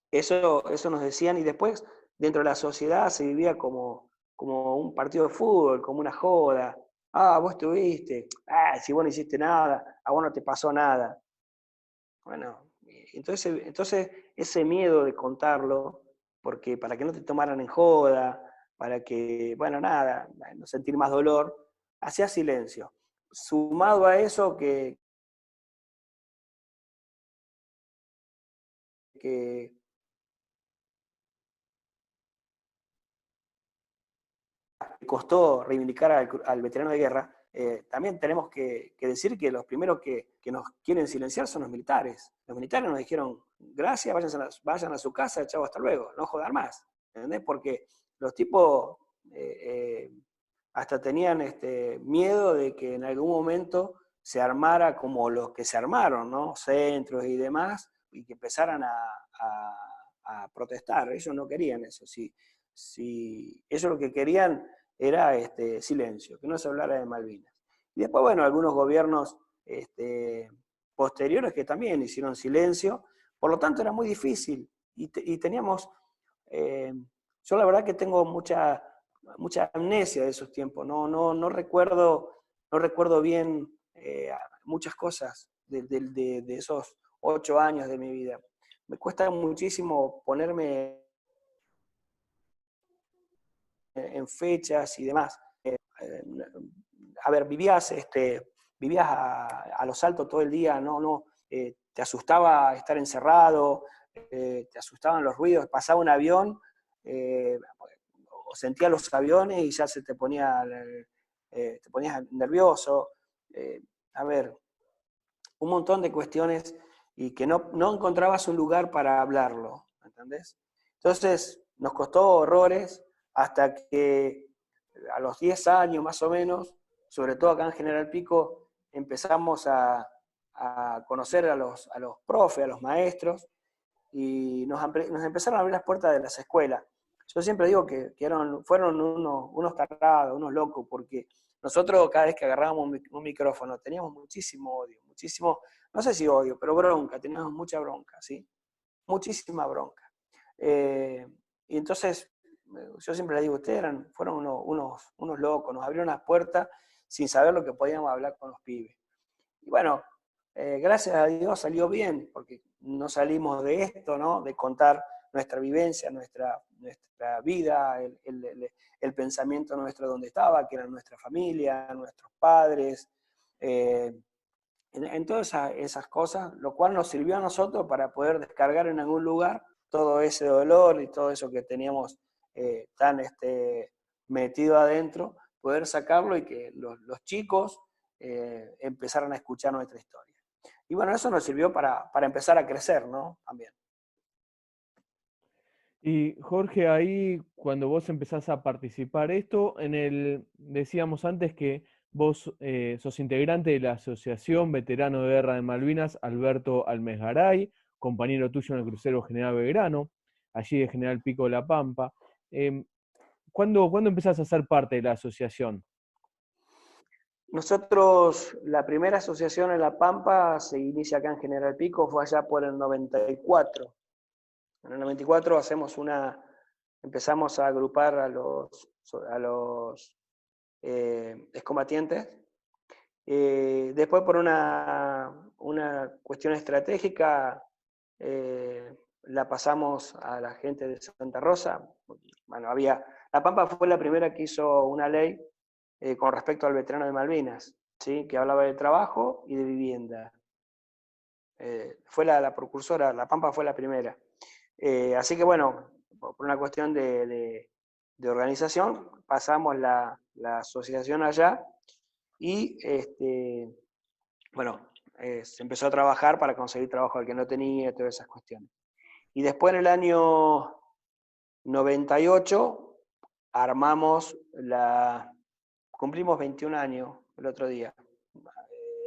eso nos decían y después dentro de la sociedad se vivía como un partido de fútbol, como una joda. Ah, vos estuviste, si vos no hiciste nada, a vos no te pasó nada. Bueno, entonces ese miedo de contarlo, porque para que no te tomaran en joda, para que, bueno, nada, no sentir más dolor, hacía silencio. Sumado a eso que costó reivindicar al veterano de guerra, también tenemos que decir que los primeros que nos quieren silenciar son los militares. Los militares nos dijeron, gracias, vayan a su casa, chao, hasta luego, no jodan más. ¿Entendés? Porque los tipos hasta tenían miedo de que en algún momento se armara como los que se armaron, ¿no? Centros y demás, y que empezaran a protestar. Ellos no querían eso. Si ellos lo que querían era silencio, que no se hablara de Malvinas. Y después, bueno, algunos gobiernos posteriores que también hicieron silencio, por lo tanto era muy difícil y teníamos Yo la verdad que tengo mucha amnesia de esos tiempos, no recuerdo bien muchas cosas de esos 8 años de mi vida. Me cuesta muchísimo ponerme en fechas y demás. A ver, vivías a lo altos todo el día, te asustaba estar encerrado, te asustaban los ruidos, pasaba un avión, o sentías los aviones y ya te ponías nervioso. A ver, un montón de cuestiones y que no encontrabas un lugar para hablarlo, ¿entendés? Entonces nos costó horrores hasta que a los 10 años más o menos, sobre todo acá en General Pico, empezamos a conocer a los profes, a los maestros, y nos empezaron a abrir las puertas de las escuelas. Yo siempre digo que fueron unos tarados, unos locos, porque nosotros cada vez que agarrábamos un micrófono teníamos muchísimo odio, muchísimo, no sé si odio, pero bronca, teníamos mucha bronca, ¿sí? Muchísima bronca. Y entonces, yo siempre le digo, fueron unos locos, nos abrieron las puertas sin saber lo que podíamos hablar con los pibes. Y bueno, gracias a Dios salió bien, porque no salimos de esto, ¿no? De contar nuestra vivencia, nuestra vida, el pensamiento nuestro donde estaba, que era nuestra familia, nuestros padres, en todas esas cosas, lo cual nos sirvió a nosotros para poder descargar en algún lugar todo ese dolor y todo eso que teníamos tan metido adentro, poder sacarlo y que los chicos empezaran a escuchar nuestra historia. Y bueno, eso nos sirvió para empezar a crecer, ¿no? También. Y Jorge, ahí cuando vos empezás a participar esto, decíamos antes que vos sos integrante de la Asociación Veterano de Guerra de Malvinas, Alberto Almesgaray, compañero tuyo en el crucero General Belgrano, allí de General Pico de la Pampa. ¿Cuándo empezás a ser parte de la asociación? Nosotros, la primera asociación en La Pampa se inicia acá en General Pico, fue allá por el 94. En el 94 empezamos a agrupar a los excombatientes. Después, por una cuestión estratégica, la pasamos a la gente de Santa Rosa. Bueno, La Pampa fue la primera que hizo una ley con respecto al veterano de Malvinas, ¿sí? Que hablaba de trabajo y de vivienda. Fue la precursora, La Pampa fue la primera. Así que bueno, por una cuestión de organización, pasamos la asociación allá y bueno, se empezó a trabajar para conseguir trabajo al que no tenía, todas esas cuestiones. Y después en el año 98 cumplimos 21 años el otro día,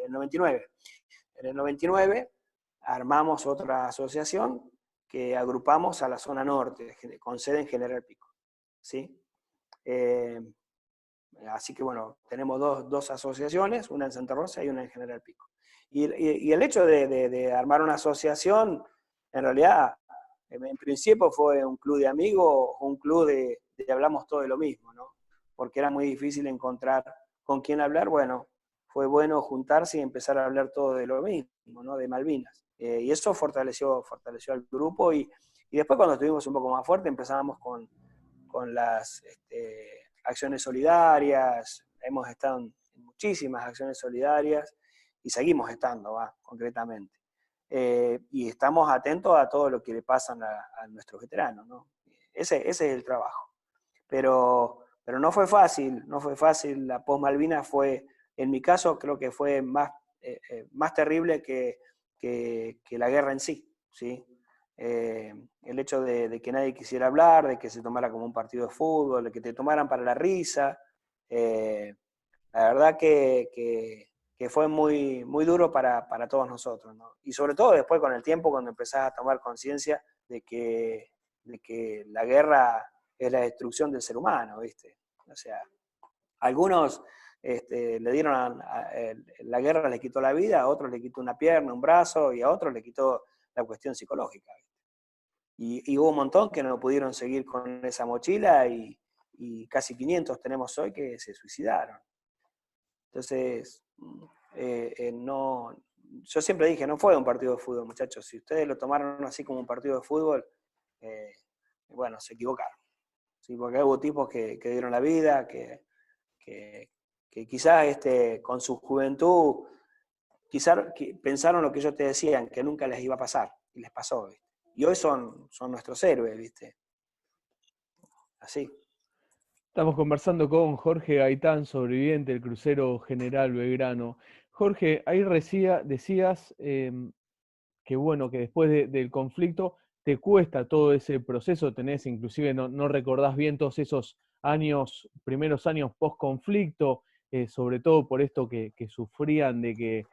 el 99. En el 99 armamos otra asociación que agrupamos a la zona norte, con sede en General Pico, ¿sí? Así que bueno, tenemos dos asociaciones, una en Santa Rosa y una en General Pico. Y el hecho de armar una asociación, en realidad, en principio fue un club de amigos, un club de hablamos todo de lo mismo, ¿no? Porque era muy difícil encontrar con quién hablar. Bueno, fue bueno juntarse y empezar a hablar todo de lo mismo, ¿no? De Malvinas. Y eso fortaleció al grupo y después cuando estuvimos un poco más fuerte empezamos con las acciones solidarias, hemos estado en muchísimas acciones solidarias y seguimos estando, concretamente. Y estamos atentos a todo lo que le pasa a nuestros veteranos, ¿no? Ese es el trabajo. Pero no fue fácil, la post-Malvinas fue, en mi caso, creo que fue más terrible que la guerra en sí, ¿sí? El hecho de que nadie quisiera hablar, de que se tomara como un partido de fútbol, de que te tomaran para la risa, la verdad que fue muy, muy duro para todos nosotros, ¿no? Y sobre todo después con el tiempo, cuando empezás a tomar conciencia de que la guerra es la destrucción del ser humano, ¿viste? O sea, algunos le dieron la guerra les quitó la vida, a otros le quitó una pierna, un brazo, y a otros le quitó la cuestión psicológica. y hubo un montón que no pudieron seguir con esa mochila y casi 500 tenemos hoy que se suicidaron. Entonces, no, yo siempre dije, no fue un partido de fútbol, muchachos. Si ustedes lo tomaron así como un partido de fútbol, eh, bueno, se equivocaron. ¿Sí? Porque hubo tipos que dieron la vida, que quizás con su juventud, quizás pensaron lo que ellos te decían, que nunca les iba a pasar, y les pasó, ¿viste? Y hoy son nuestros héroes, ¿viste? Así. Estamos conversando con Jorge Gaitán, sobreviviente del crucero General Belgrano. Jorge, ahí decías que bueno, que después del conflicto te cuesta todo ese proceso, tenés inclusive, no recordás bien todos esos primeros años post-conflicto, sobre todo por esto que sufrían de que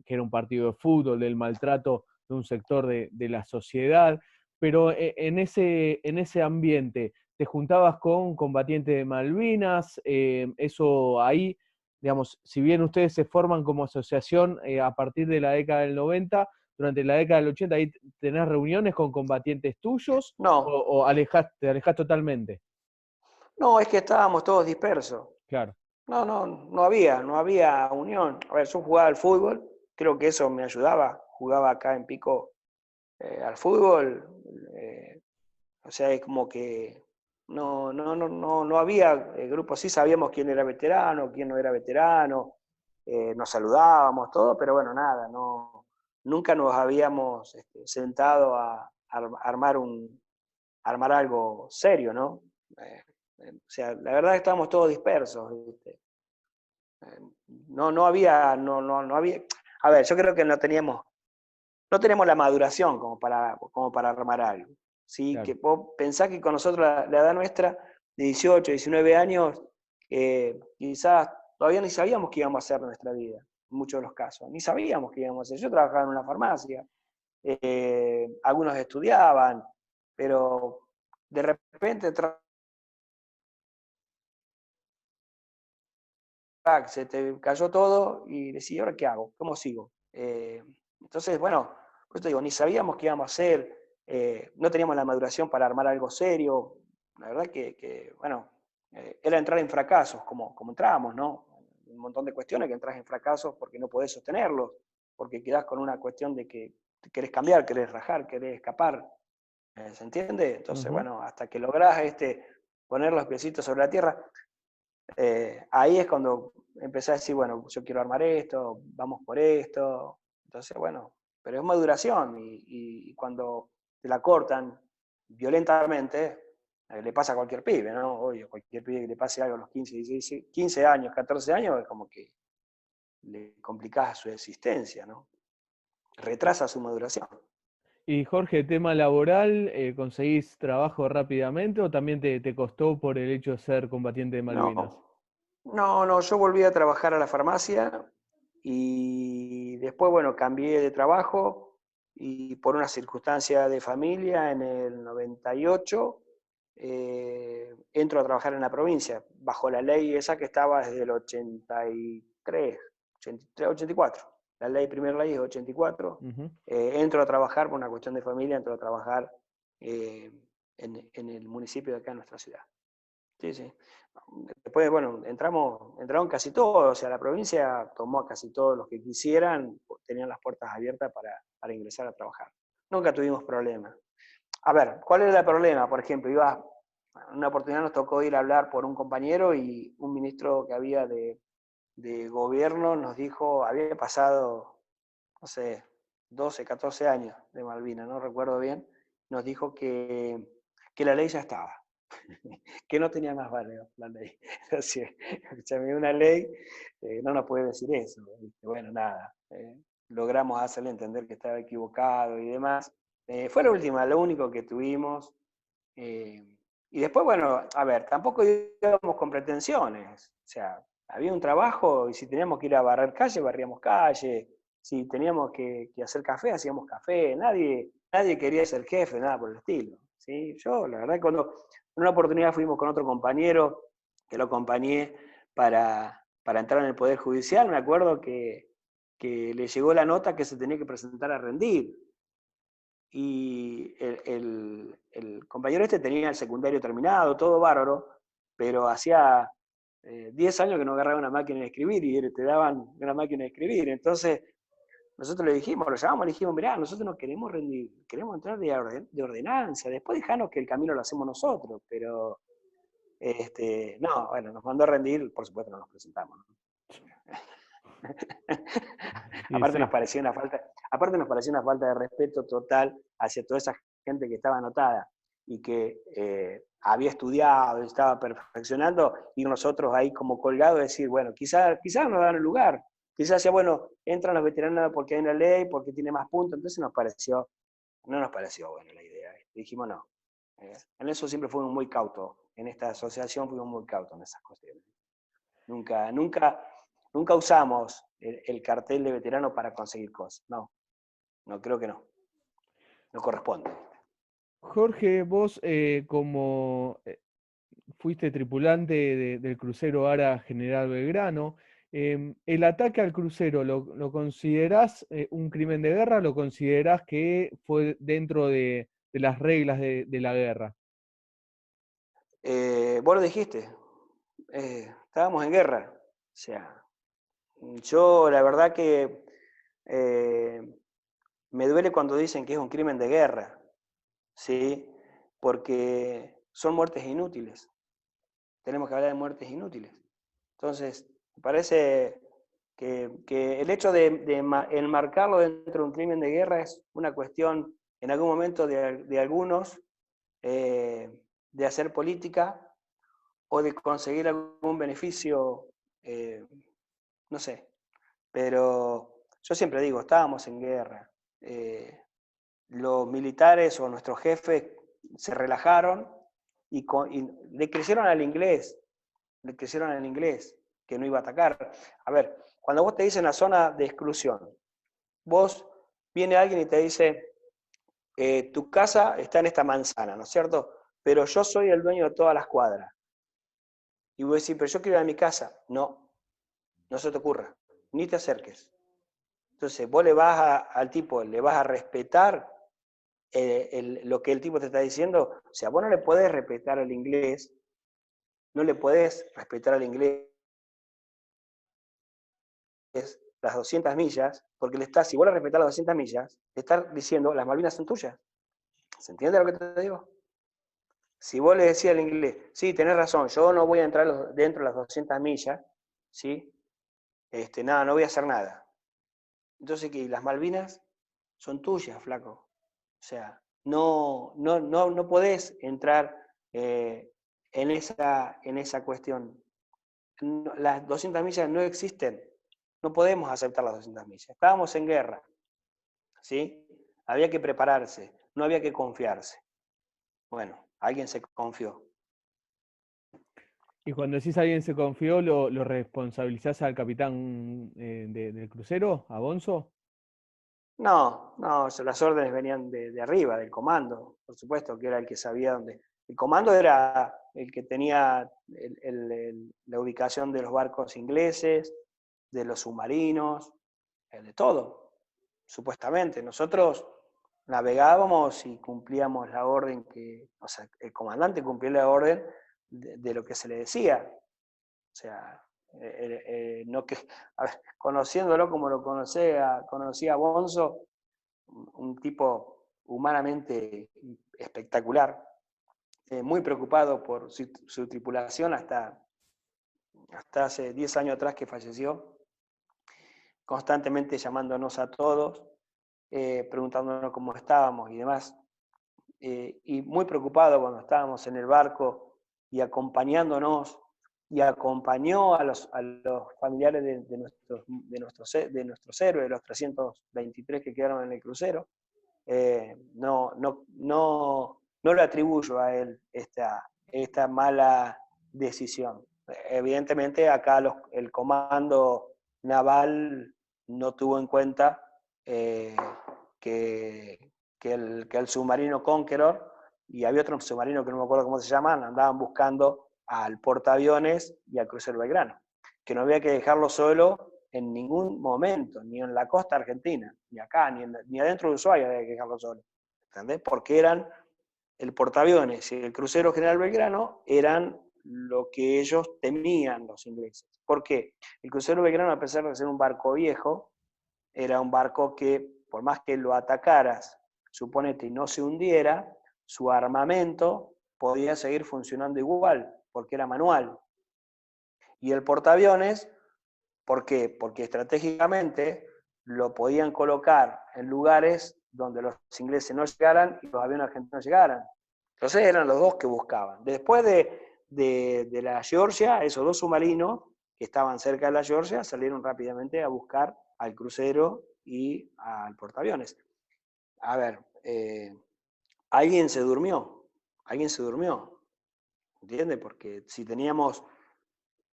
era un partido de fútbol, del maltrato de un sector de la sociedad, pero en ese ambiente, ¿te juntabas con combatientes de Malvinas? Eso ahí, digamos, si bien ustedes se forman como asociación a partir de la década del 90, durante la década del 80 ahí tenés reuniones con combatientes tuyos No, o te alejás totalmente. no, es que estábamos todos dispersos. Claro, No había unión. A ver, yo jugaba al fútbol, creo que eso me ayudaba. Jugaba acá en Pico al fútbol. O sea, es como que no había grupos. Sí sabíamos quién era veterano, quién no era veterano, nos saludábamos, todo, pero bueno, nada, nunca nos habíamos sentado a armar algo serio, ¿no? O sea, la verdad es que estábamos todos dispersos, ¿viste? No había. A ver, yo creo que no teníamos la maduración como para armar algo. ¿Sí? claro. Que vos pensás que con nosotros la edad nuestra, de 18, 19 años, quizás todavía ni sabíamos qué íbamos a hacer en nuestra vida, en muchos de los casos. Ni sabíamos qué íbamos a hacer. Yo trabajaba en una farmacia, algunos estudiaban, pero de repente se te cayó todo y decís, ¿ahora qué hago? ¿Cómo sigo? Entonces, bueno, pues te digo, ni sabíamos qué íbamos a hacer, no teníamos la maduración para armar algo serio. La verdad que bueno, era entrar en fracasos, como entrábamos, ¿no? Un montón de cuestiones que entras en fracasos porque no podés sostenerlos, porque quedás con una cuestión de que querés cambiar, querés rajar, querés escapar. ¿Se entiende? Entonces, Ujú. bueno, hasta que lográs poner los piecitos sobre la tierra, ahí es cuando empecé a decir, bueno, yo quiero armar esto, vamos por esto. Entonces, bueno, pero es maduración y cuando te la cortan violentamente, le pasa a cualquier pibe, ¿no? Obvio, cualquier pibe que le pase algo a los 15, 16, 15 años, 14 años, es como que le complicás su existencia, ¿no? Retrasa su maduración. Y Jorge, tema laboral, ¿conseguís trabajo rápidamente o también te costó por el hecho de ser combatiente de Malvinas? No, no, yo volví a trabajar a la farmacia y después, bueno, cambié de trabajo y por una circunstancia de familia en el 98 entro a trabajar en la provincia, bajo la ley esa que estaba desde el 83, 83, 84. Primera ley es 84. Ujú. Entro a trabajar por una cuestión de familia, entro a trabajar en el municipio de acá en nuestra ciudad. Sí, sí. Después, bueno, entraron casi todos, o sea, la provincia tomó a casi todos los que quisieran, tenían las puertas abiertas para ingresar a trabajar. Nunca tuvimos problemas. A ver, ¿cuál era el problema? Por ejemplo, en una oportunidad nos tocó ir a hablar por un compañero y un ministro que había de gobierno nos dijo, había pasado, no sé, 12, 14 años de Malvinas, no recuerdo bien, nos dijo que la ley ya estaba, que no tenía más valor la ley. Entonces, escúchame, una ley no nos puede decir eso. Bueno, nada, logramos hacerle entender que estaba equivocado y demás. Fue lo único que tuvimos. eh, y después, bueno, a ver, tampoco íbamos con pretensiones. O sea, había un trabajo y si teníamos que ir a barrer calle, barríamos calle. Si teníamos que hacer café, hacíamos café. Nadie quería ser jefe, nada por el estilo. ¿Sí? Yo, la verdad, cuando en una oportunidad fuimos con otro compañero que lo acompañé para entrar en el Poder Judicial, me acuerdo que le llegó la nota que se tenía que presentar a rendir. y el compañero este tenía el secundario terminado, todo bárbaro, pero hacía 10 años que no agarraba una máquina de escribir y te daban una máquina de escribir. Entonces, nosotros le dijimos, lo llamamos, le dijimos, mirá, nosotros no queremos rendir, queremos entrar de ordenanza, después dejanos que el camino lo hacemos nosotros, pero no, bueno, nos mandó a rendir, por supuesto no nos presentamos, ¿no? Y sí. Aparte nos pareció una falta de respeto total hacia toda esa gente que estaba anotada y que había estudiado, estaba perfeccionando, y nosotros ahí como colgados decir, bueno, quizás nos dan el lugar, quizás sea, bueno, entran los veteranos porque hay una ley, porque tiene más puntos, entonces no nos pareció buena la idea. Dijimos no. En eso siempre fuimos muy cautos, en esta asociación fuimos muy cautos en esas cuestiones. Nunca usamos el cartel de veterano para conseguir cosas. No, creo que no. No corresponde. Jorge, vos como fuiste tripulante del crucero Ara General Belgrano, ¿el ataque al crucero lo considerás un crimen de guerra? ¿Lo considerás que fue dentro de las reglas de la guerra? Vos lo dijiste, estábamos en guerra. O sea, yo la verdad que me duele cuando dicen que es un crimen de guerra, ¿sí? Porque son muertes inútiles. Tenemos que hablar de muertes inútiles. Entonces, me parece que el hecho de enmarcarlo dentro de un crimen de guerra es una cuestión, en algún momento, de algunos, de hacer política o de conseguir algún beneficio, no sé. Pero yo siempre digo, estábamos en guerra. Los militares o nuestros jefes se relajaron y le creyeron al inglés, que no iba a atacar. A ver, cuando vos te dicen la zona de exclusión, viene alguien y te dice, tu casa está en esta manzana, ¿no es cierto? Pero yo soy el dueño de todas las cuadras. Y vos decís, pero yo quiero ir a mi casa. No se te ocurra, ni te acerques. Entonces vos al tipo, le vas a respetar lo que el tipo te está diciendo. O sea, vos no le podés respetar al inglés, las 200 millas, porque si vos le respetás las 200 millas, le estás diciendo, las Malvinas son tuyas. ¿Se entiende lo que te digo? Si vos le decís al inglés, sí, tenés razón, yo no voy a entrar dentro de las 200 millas, ¿sí? Nada, no voy a hacer nada. Entonces, ¿qué? Las Malvinas son tuyas, flaco. O sea, no podés entrar en esa cuestión. No, las 200 millas no existen. No podemos aceptar las 200 millas. Estábamos en guerra, ¿sí? Había que prepararse, no había que confiarse. Bueno, alguien se confió. Y cuando decís alguien se confió, ¿lo responsabilizás al capitán del crucero, a Bonzo? No, las órdenes venían de arriba, del comando, por supuesto, que era el que sabía dónde. El comando era el que tenía la ubicación de los barcos ingleses, de los submarinos, de todo, supuestamente. Nosotros navegábamos y cumplíamos la orden o sea, el comandante cumplía la orden de lo que se le decía. O sea, no que, a ver, conociéndolo como lo conocía a Bonzo, un tipo humanamente espectacular, muy preocupado por su tripulación hasta hace 10 años atrás que falleció, constantemente llamándonos a todos, preguntándonos cómo estábamos y demás, y muy preocupado cuando estábamos en el barco y acompañándonos, y acompañó a los familiares de nuestros héroes, de los 323 que quedaron en el crucero. No le atribuyo a él esta mala decisión. Evidentemente acá el comando naval no tuvo en cuenta que el submarino Conqueror y había otro submarino que no me acuerdo cómo se llaman, andaban buscando al portaaviones y al crucero Belgrano, que no había que dejarlo solo en ningún momento, ni en la costa argentina, ni acá, ni adentro de Ushuaia había que dejarlo solo. ¿entendés? Porque eran el portaaviones y el crucero General Belgrano eran lo que ellos temían los ingleses. ¿Por qué? El crucero Belgrano, a pesar de ser un barco viejo, era un barco que, por más que lo atacaras, suponete, y no se hundiera, su armamento podía seguir funcionando igual, porque era manual. Y el portaaviones, ¿por qué? Porque estratégicamente lo podían colocar en lugares donde los ingleses no llegaran y los aviones argentinos llegaran. Entonces eran los dos que buscaban. Después de la Georgia, esos dos submarinos que estaban cerca de la Georgia salieron rápidamente a buscar al crucero y al portaaviones. A ver, alguien se durmió, ¿entiendes? Porque si teníamos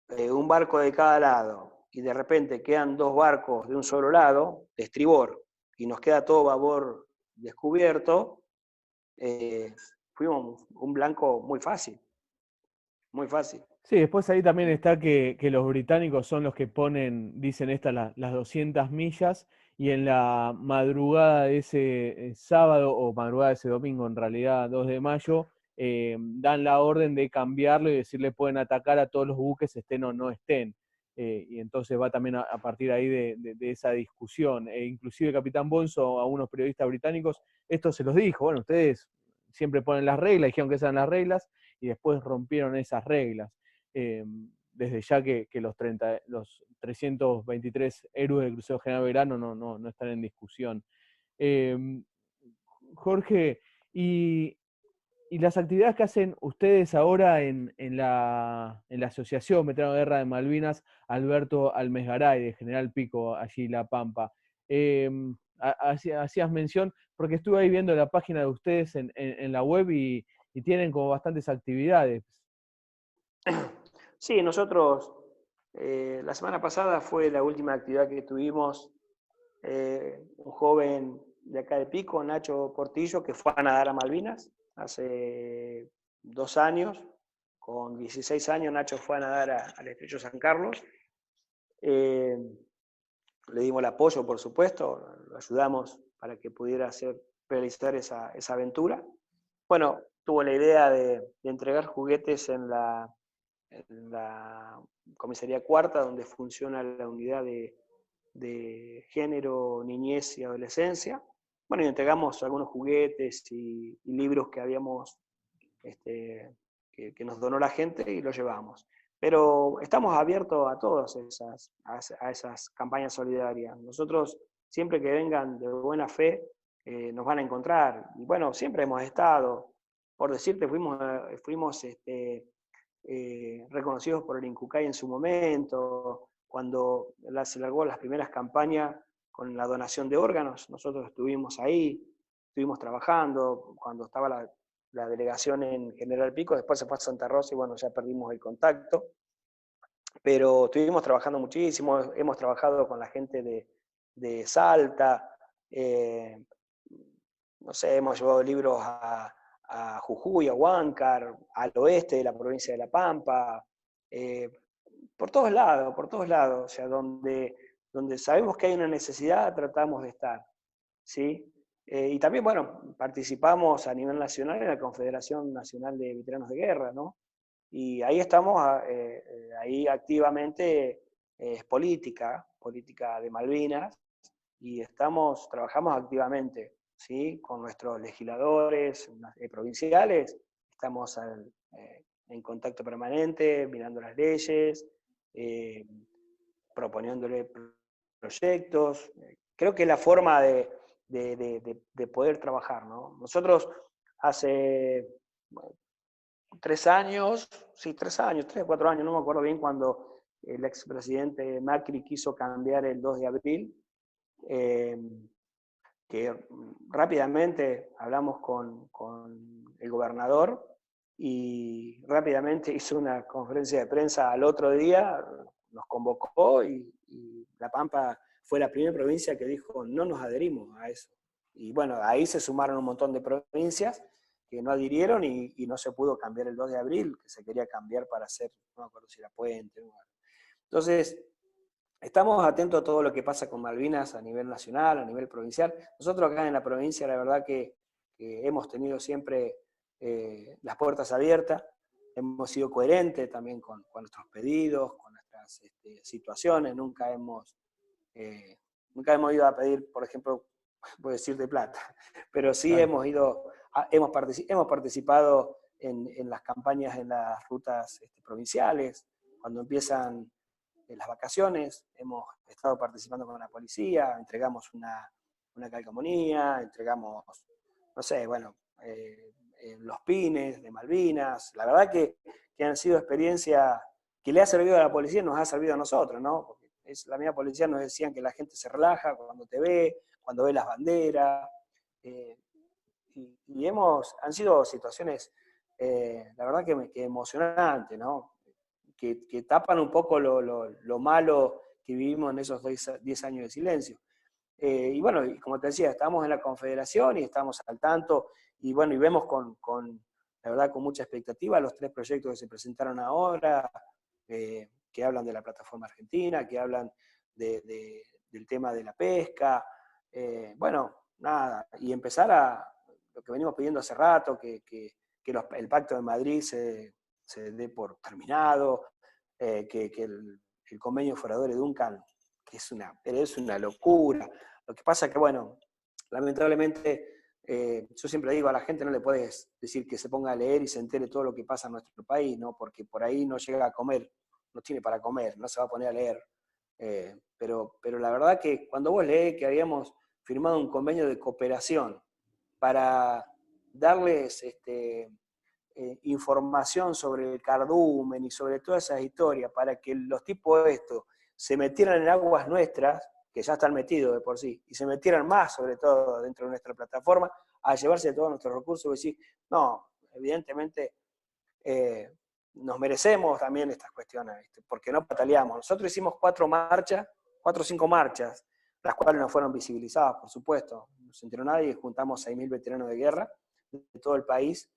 un barco de cada lado y de repente quedan dos barcos de un solo lado, de estribor, y nos queda todo babor descubierto, fuimos un blanco muy fácil, muy fácil. Sí, después ahí también está que los británicos son los que ponen, dicen estas las 200 millas, y en la madrugada de ese sábado, o madrugada de ese domingo, en realidad 2 de mayo, dan la orden de cambiarlo y decirle pueden atacar a todos los buques, estén o no estén. Y entonces va también a partir ahí de esa discusión. Inclusive el capitán Bonso a unos periodistas británicos, esto se los dijo, bueno, ustedes siempre ponen las reglas, dijeron que esas eran las reglas, y después rompieron esas reglas. Desde ya que los 323 héroes del Crucero General Belgrano no están en discusión. Eh, Jorge, y las actividades que hacen ustedes ahora en la Asociación Veterano de Guerra de Malvinas, Alberto Almesgaray, de General Pico, allí La Pampa. Hacías mención, porque estuve ahí viendo la página de ustedes en la web y tienen como bastantes actividades. Sí, nosotros, la semana pasada fue la última actividad que tuvimos, un joven de acá de Pico, Nacho Portillo, que fue a nadar a Malvinas hace 2 años. Con 16 años Nacho fue a nadar al Estrecho San Carlos. Le dimos el apoyo, por supuesto, lo ayudamos para que pudiera realizar esa aventura. Bueno, tuvo la idea de entregar juguetes en la comisaría cuarta, donde funciona la unidad de género, niñez y adolescencia. Bueno, y entregamos algunos juguetes y libros que habíamos, que nos donó la gente y los llevamos. Pero estamos abiertos a todas esas campañas solidarias. Nosotros, siempre que vengan de buena fe, nos van a encontrar. Y bueno, siempre hemos estado, por decirte, fuimos reconocidos por el INCUCAI en su momento, cuando se largó las primeras campañas con la donación de órganos, nosotros estuvimos ahí, estuvimos trabajando, cuando estaba la delegación en General Pico, después se fue a Santa Rosa y bueno, ya perdimos el contacto, pero estuvimos trabajando muchísimo, hemos trabajado con la gente de Salta, no sé, hemos llevado libros a Jujuy, a Huáncar, al oeste de la provincia de La Pampa, por todos lados, o sea, donde sabemos que hay una necesidad, tratamos de estar, ¿sí? Y también, bueno, participamos a nivel nacional en la Confederación Nacional de Veteranos de Guerra, ¿no? Y ahí estamos, ahí activamente, es política de Malvinas, y trabajamos activamente, ¿sí? Con nuestros legisladores provinciales, estamos en contacto permanente, mirando las leyes, proponiéndole proyectos. Creo que es la forma de poder trabajar, ¿no? Nosotros hace 3 años, sí, 3 años, 3 o 4 años, no me acuerdo bien, cuando el expresidente Macri quiso cambiar el 2 de abril, que rápidamente hablamos con el gobernador y rápidamente hizo una conferencia de prensa al otro día, nos convocó y La Pampa fue la primera provincia que dijo no nos adherimos a eso. Y bueno, ahí se sumaron un montón de provincias que no adhirieron y no se pudo cambiar el 2 de abril, que se quería cambiar para hacer, no me acuerdo si era Puente. Entonces, estamos atentos a todo lo que pasa con Malvinas a nivel nacional, a nivel provincial. Nosotros acá en la provincia, la verdad que hemos tenido siempre las puertas abiertas, hemos sido coherentes también con nuestros pedidos, con nuestras situaciones, nunca hemos ido a pedir, por ejemplo, puedo decir de plata, pero sí Claro. hemos participado en las campañas en las rutas provinciales, cuando empiezan las vacaciones, hemos estado participando con la policía, entregamos una calcomanía, entregamos, no sé, bueno, los pines de Malvinas. La verdad que han sido experiencias que le ha servido a la policía y nos ha servido a nosotros, ¿no? Porque la misma policía nos decían que la gente se relaja cuando te ve, cuando ve las banderas. eh, han sido situaciones, la verdad que emocionantes, ¿no? Que tapan un poco lo malo que vivimos en esos 10 años de silencio. Y bueno, y como te decía, estamos en la Confederación y estamos al tanto, y bueno, y vemos la verdad, con mucha expectativa los 3 proyectos que se presentaron ahora, que hablan de la plataforma argentina, que hablan del tema de la pesca, bueno, nada, y empezar a lo que venimos pidiendo hace rato, que el Pacto de Madrid se dé por terminado, que el convenio Forador de Duncan, que es una locura. Lo que pasa es que, bueno, lamentablemente, yo siempre digo, a la gente no le puedes decir que se ponga a leer y se entere todo lo que pasa en nuestro país, ¿no? Porque por ahí no llega a comer, no tiene para comer, no se va a poner a leer. Pero la verdad que cuando vos lees que habíamos firmado un convenio de cooperación para darles información sobre el cardumen y sobre todas esas historias, para que los tipos de esto se metieran en aguas nuestras, que ya están metidos de por sí, y se metieran más, sobre todo, dentro de nuestra plataforma, a llevarse todos nuestros recursos y decir, no, evidentemente nos merecemos también estas cuestiones, ¿viste? Porque no pataleamos. Nosotros hicimos 4 o 5 marchas, las cuales no fueron visibilizadas, por supuesto, no se enteró nadie, juntamos 6.000 veteranos de guerra de todo el país,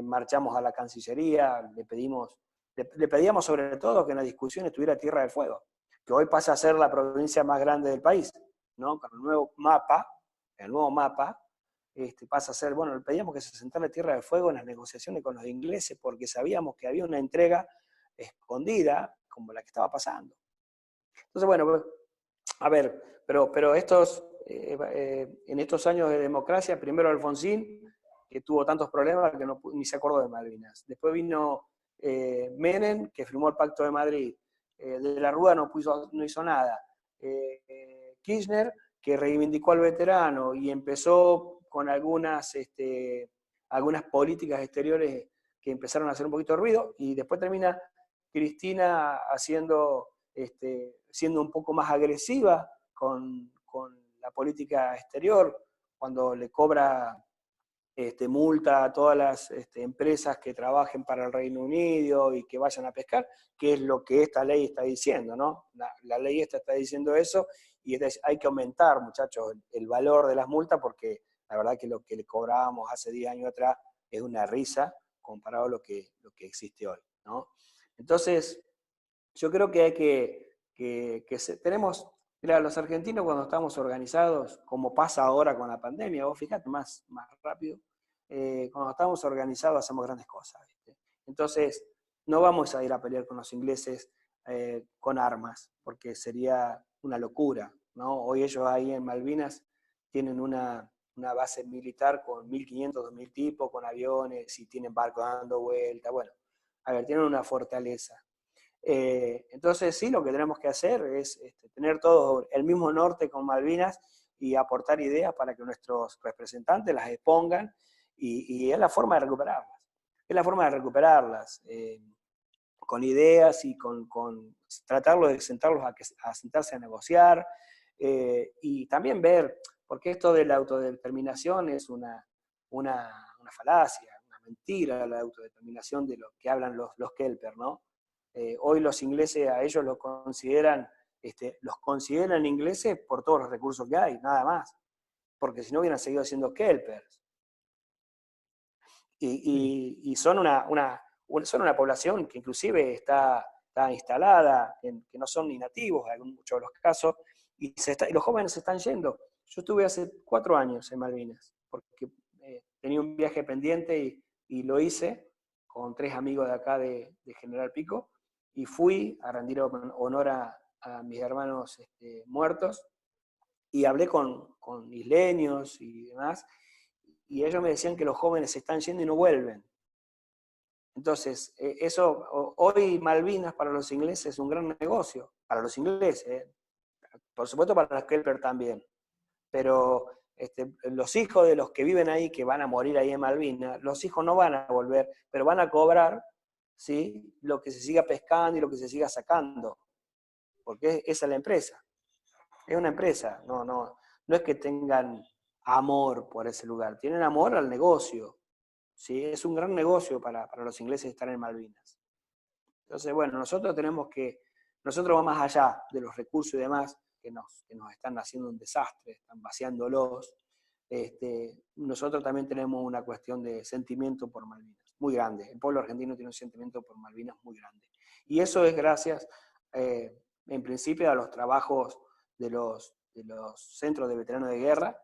marchamos a la Cancillería, le pedíamos sobre todo que en la discusión estuviera Tierra del Fuego, que hoy pasa a ser la provincia más grande del país, ¿no? Con el nuevo mapa, pasa a ser, bueno, le pedíamos que se sentara Tierra del Fuego en las negociaciones con los ingleses porque sabíamos que había una entrega escondida como la que estaba pasando. Entonces, bueno, a ver, pero en estos años de democracia, primero Alfonsín, que tuvo tantos problemas que ni se acordó de Malvinas. Después vino Menem, que firmó el Pacto de Madrid. De la Rúa no hizo nada. Kirchner, que reivindicó al veterano y empezó con algunas políticas exteriores que empezaron a hacer un poquito de ruido, y después termina Cristina siendo un poco más agresiva con la política exterior, cuando le cobra multa a todas las empresas que trabajen para el Reino Unido y que vayan a pescar, que es lo que esta ley está diciendo, ¿no? La ley esta está diciendo eso, y hay que aumentar, muchachos, el valor de las multas, porque la verdad que lo que le cobrábamos hace 10 años atrás es una risa comparado a lo que existe hoy, ¿no? Entonces, yo creo que hay tenemos, mira, los argentinos cuando estamos organizados, como pasa ahora con la pandemia, vos fíjate más rápido, cuando estamos organizados hacemos grandes cosas, ¿viste? Entonces, no vamos a ir a pelear con los ingleses con armas, porque sería una locura, ¿no? Hoy ellos ahí en Malvinas tienen una base militar con 1.500, 2.000 tipos, con aviones, y tienen barcos dando vuelta, bueno, a ver, tienen una fortaleza. Entonces sí, lo que tenemos que hacer es tener todos el mismo norte con Malvinas y aportar ideas para que nuestros representantes las expongan, y es la forma de recuperarlas. Es la forma de recuperarlas, con ideas y con tratarlo de sentarlos a sentarse a negociar, y también ver, porque esto de la autodeterminación es una falacia, una mentira, la autodeterminación de lo que hablan los Kelper, ¿no? Hoy los ingleses a ellos los consideran ingleses por todos los recursos que hay, nada más, porque si no hubieran seguido siendo Kelpers. Sí. Y son una población que inclusive está instalada, que no son ni nativos en muchos de los casos, y los jóvenes se están yendo. Yo estuve hace 4 años en Malvinas, porque tenía un viaje pendiente y lo hice con 3 amigos de acá de General Pico, y fui a rendir honor a mis hermanos muertos, y hablé con isleños y demás, y ellos me decían que los jóvenes se están yendo y no vuelven. Entonces, hoy Malvinas para los ingleses es un gran negocio, para los ingleses, por supuesto para los Kelper también, pero los hijos de los que viven ahí, que van a morir ahí en Malvinas, los hijos no van a volver, pero van a cobrar, ¿sí?, lo que se siga pescando y lo que se siga sacando, porque esa es la empresa. Es una empresa, no es que tengan amor por ese lugar, tienen amor al negocio. ¿Sí? Es un gran negocio para los ingleses estar en Malvinas. Entonces, bueno, nosotros vamos más allá de los recursos y demás que nos están haciendo un desastre, están vaciándolos. Nosotros también tenemos una cuestión de sentimiento por Malvinas, muy grande. El pueblo argentino tiene un sentimiento por Malvinas muy grande. Y eso es gracias, en principio, a los trabajos de los centros de veteranos de guerra,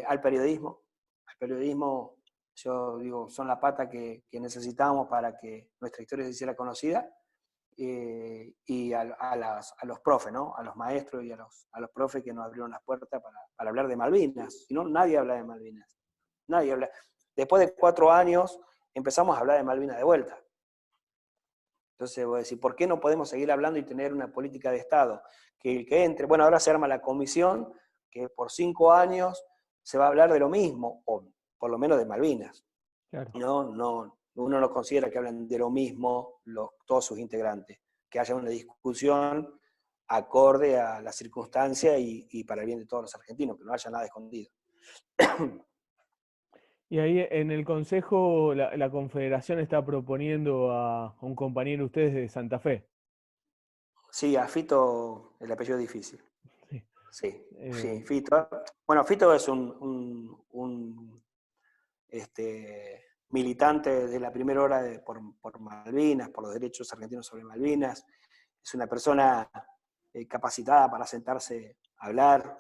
al periodismo. Al periodismo, yo digo, son la pata que necesitamos para que nuestra historia se hiciera conocida, y a los profes, ¿no? A los maestros y a los profes que nos abrieron las puertas para hablar de Malvinas. Si no, nadie habla de Malvinas. Nadie habla. Después de 4 años empezamos a hablar de Malvinas de vuelta. Entonces voy a decir, ¿por qué no podemos seguir hablando y tener una política de Estado? Que entre, bueno, ahora se arma la comisión, que por 5 años se va a hablar de lo mismo, o por lo menos de Malvinas. Claro. Uno no considera que hablen de lo mismo todos sus integrantes, que haya una discusión acorde a la circunstancia y para el bien de todos los argentinos, que no haya nada escondido. Y ahí en el Consejo la Confederación está proponiendo a un compañero de ustedes de Santa Fe. Sí, a Fito el apellido es difícil. Sí. Sí, Fito. Bueno, Fito es un militante de la primera hora por Malvinas, por los derechos argentinos sobre Malvinas. Es una persona capacitada para sentarse a hablar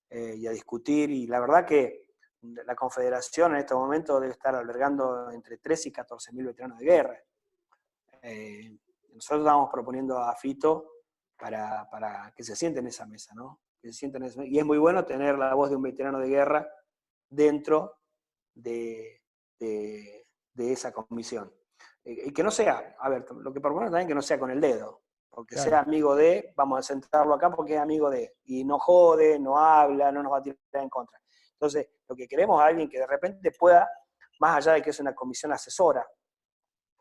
y a discutir, y la verdad que la Confederación en este momento debe estar albergando entre 13 y 14.000 veteranos de guerra. Nosotros estamos proponiendo a Fito para que se siente en esa mesa, ¿no? Que se siente en esa mesa. Y es muy bueno tener la voz de un veterano de guerra dentro de esa comisión. Y que no sea, a ver, lo que proponemos también que no sea con el dedo, porque Claro. sea amigo de, vamos a sentarlo acá porque es amigo de, y no jode, no habla, no nos va a tirar en contra. Entonces, lo que queremos es alguien que de repente pueda, más allá de que es una comisión asesora,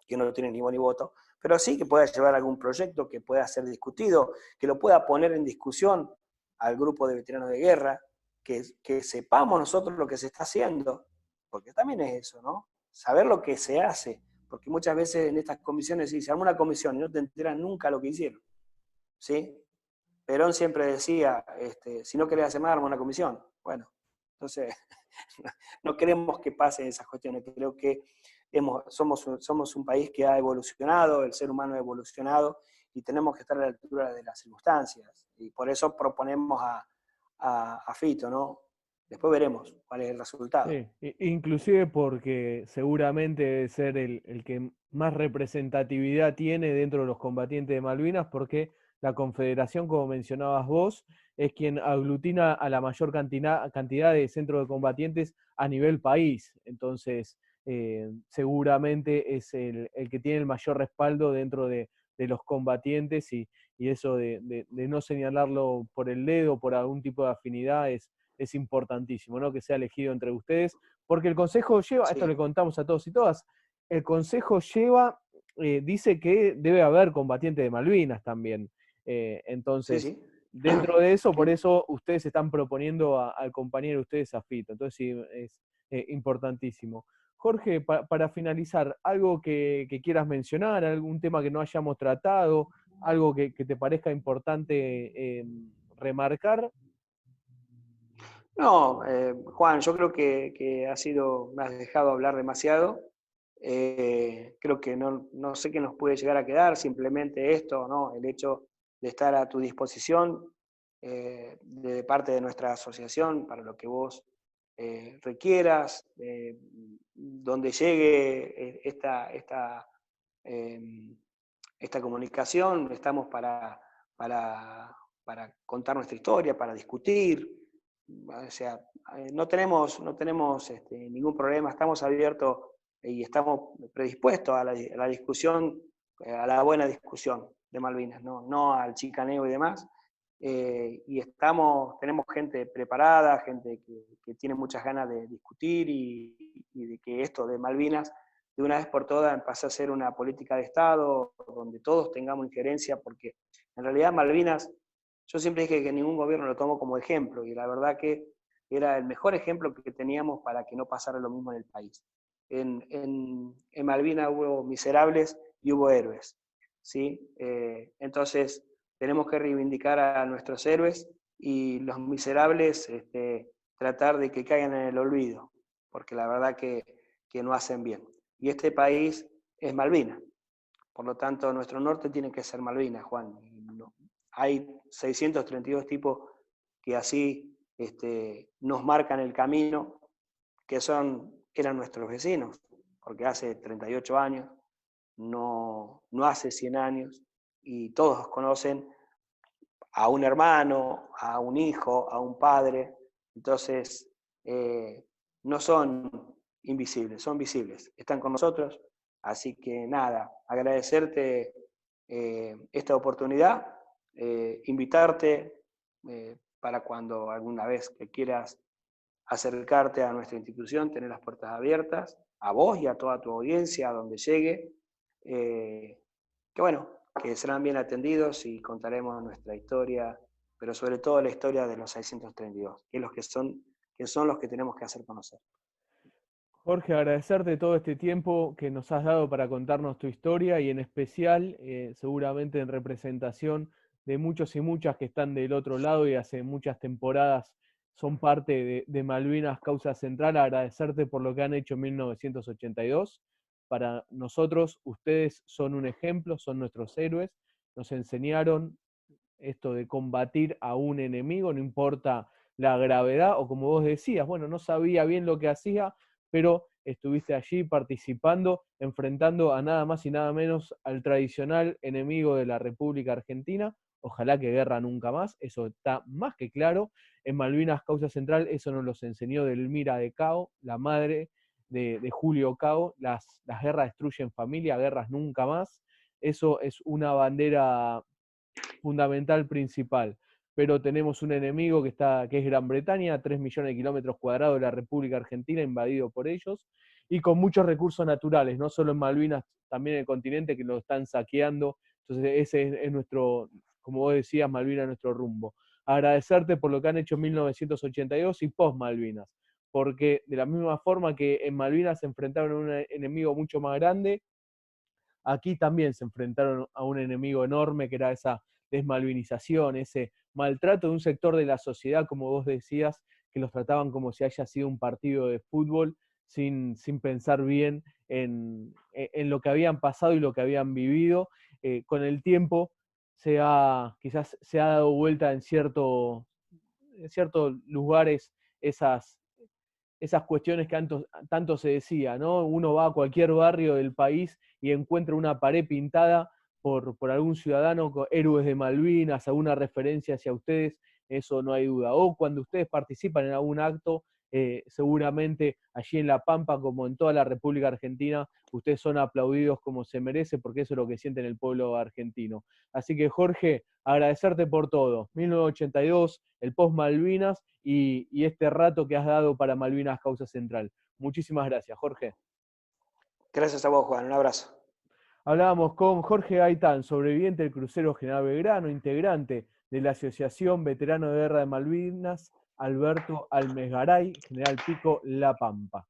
que no tiene ni voz ni voto, pero sí que pueda llevar algún proyecto que pueda ser discutido, que lo pueda poner en discusión al grupo de veteranos de guerra, que sepamos nosotros lo que se está haciendo, porque también es eso, ¿no? Saber lo que se hace, porque muchas veces en estas comisiones se arma una comisión y no te enteras nunca lo que hicieron, ¿sí? Perón siempre decía, si no querés hacer nada, arma una comisión. Bueno, entonces no queremos que pasen esas cuestiones, creo que somos un país que ha evolucionado, el ser humano ha evolucionado, y tenemos que estar a la altura de las circunstancias, y por eso proponemos a Fito, ¿no? Después veremos cuál es el resultado. Sí, inclusive porque seguramente debe ser el que más representatividad tiene dentro de los combatientes de Malvinas, porque la Confederación, como mencionabas vos, es quien aglutina a la mayor cantidad de centros de combatientes a nivel país. Entonces, seguramente es el que tiene el mayor respaldo dentro de los combatientes, y eso de no señalarlo por el dedo, por algún tipo de afinidad, es importantísimo, ¿no? Que sea elegido entre ustedes, porque el Consejo lleva, Sí. esto le contamos a todos y todas, el Consejo lleva, dice que debe haber combatientes de Malvinas también. Entonces, Sí. dentro de eso, por eso ustedes están proponiendo al compañero de ustedes, a Fito. Entonces, sí, es importantísimo. Jorge, para finalizar, algo que quieras mencionar, algún tema que no hayamos tratado, algo que te parezca importante remarcar. No, Juan, yo creo que me has dejado hablar demasiado. Creo que no sé qué nos puede llegar a quedar, simplemente esto, ¿no? El hecho de estar a tu disposición de parte de nuestra asociación para lo que vos requieras. donde llegue esta comunicación, estamos para contar nuestra historia, para discutir. O sea, no tenemos ningún problema, estamos abiertos y estamos predispuestos a la discusión, a la buena discusión de Malvinas, no al chicaneo y demás. Y tenemos gente preparada, gente que tiene muchas ganas de discutir y de que esto de Malvinas de una vez por todas pase a ser una política de Estado donde todos tengamos injerencia, porque en realidad Malvinas, yo siempre dije que ningún gobierno lo tomó como ejemplo, y la verdad que era el mejor ejemplo que teníamos para que no pasara lo mismo en el país. En Malvinas hubo miserables y hubo héroes, ¿sí? Entonces tenemos que reivindicar a nuestros héroes y los miserables tratar de que caigan en el olvido, porque la verdad que no hacen bien. Y este país es Malvinas, por lo tanto nuestro norte tiene que ser Malvinas, Juan. Hay 632 tipos que así nos marcan el camino, que eran nuestros vecinos, porque hace 38 años, no hace 100 años, y todos conocen a un hermano, a un hijo, a un padre. Entonces, no son invisibles, son visibles, están con nosotros. Así que nada, agradecerte esta oportunidad, invitarte para cuando alguna vez que quieras acercarte a nuestra institución, tener las puertas abiertas, a vos y a toda tu audiencia, a donde llegue. Que bueno, que serán bien atendidos y contaremos nuestra historia, pero sobre todo la historia de los 632, que son los que tenemos que hacer conocer. Jorge, agradecerte todo este tiempo que nos has dado para contarnos tu historia y en especial, seguramente en representación de muchos y muchas que están del otro lado y hace muchas temporadas son parte de Malvinas Causa Central, agradecerte por lo que han hecho en 1982. Para nosotros, ustedes son un ejemplo, son nuestros héroes, nos enseñaron esto de combatir a un enemigo, no importa la gravedad, o como vos decías, bueno, no sabía bien lo que hacía, pero estuviste allí participando, enfrentando a nada más y nada menos al tradicional enemigo de la República Argentina. Ojalá que guerra nunca más, eso está más que claro. En Malvinas Causa Central eso nos los enseñó Delmira de Cao, la madre de Julio Cao. Las guerras destruyen familia, guerras nunca más. Eso es una bandera fundamental principal. Pero tenemos un enemigo que es Gran Bretaña, 3 millones de kilómetros cuadrados de la República Argentina, invadido por ellos, y con muchos recursos naturales, no solo en Malvinas, también en el continente, que lo están saqueando. Entonces ese es nuestro, como vos decías, Malvinas, nuestro rumbo. Agradecerte por lo que han hecho en 1982 y post Malvinas, porque de la misma forma que en Malvinas se enfrentaron a un enemigo mucho más grande, aquí también se enfrentaron a un enemigo enorme que era esa desmalvinización, ese maltrato de un sector de la sociedad, como vos decías, que los trataban como si haya sido un partido de fútbol, sin pensar bien en lo que habían pasado y lo que habían vivido. Con el tiempo quizás se ha dado vuelta en ciertos lugares esas cuestiones que tanto se decía, ¿no? Uno va a cualquier barrio del país y encuentra una pared pintada por algún ciudadano con héroes de Malvinas, alguna referencia hacia ustedes, eso no hay duda. O cuando ustedes participan en algún acto, seguramente allí en La Pampa, como en toda la República Argentina, ustedes son aplaudidos como se merece, porque eso es lo que sienten el pueblo argentino. Así que Jorge, agradecerte por todo. 1982, el post Malvinas y este rato que has dado para Malvinas Causa Central. Muchísimas gracias, Jorge. Gracias a vos, Juan. Un abrazo. Hablábamos con Jorge Gaitán, sobreviviente del crucero General Belgrano, integrante de la Asociación Veterano de Guerra de Malvinas, Alberto Almesgaray, General Pico, La Pampa.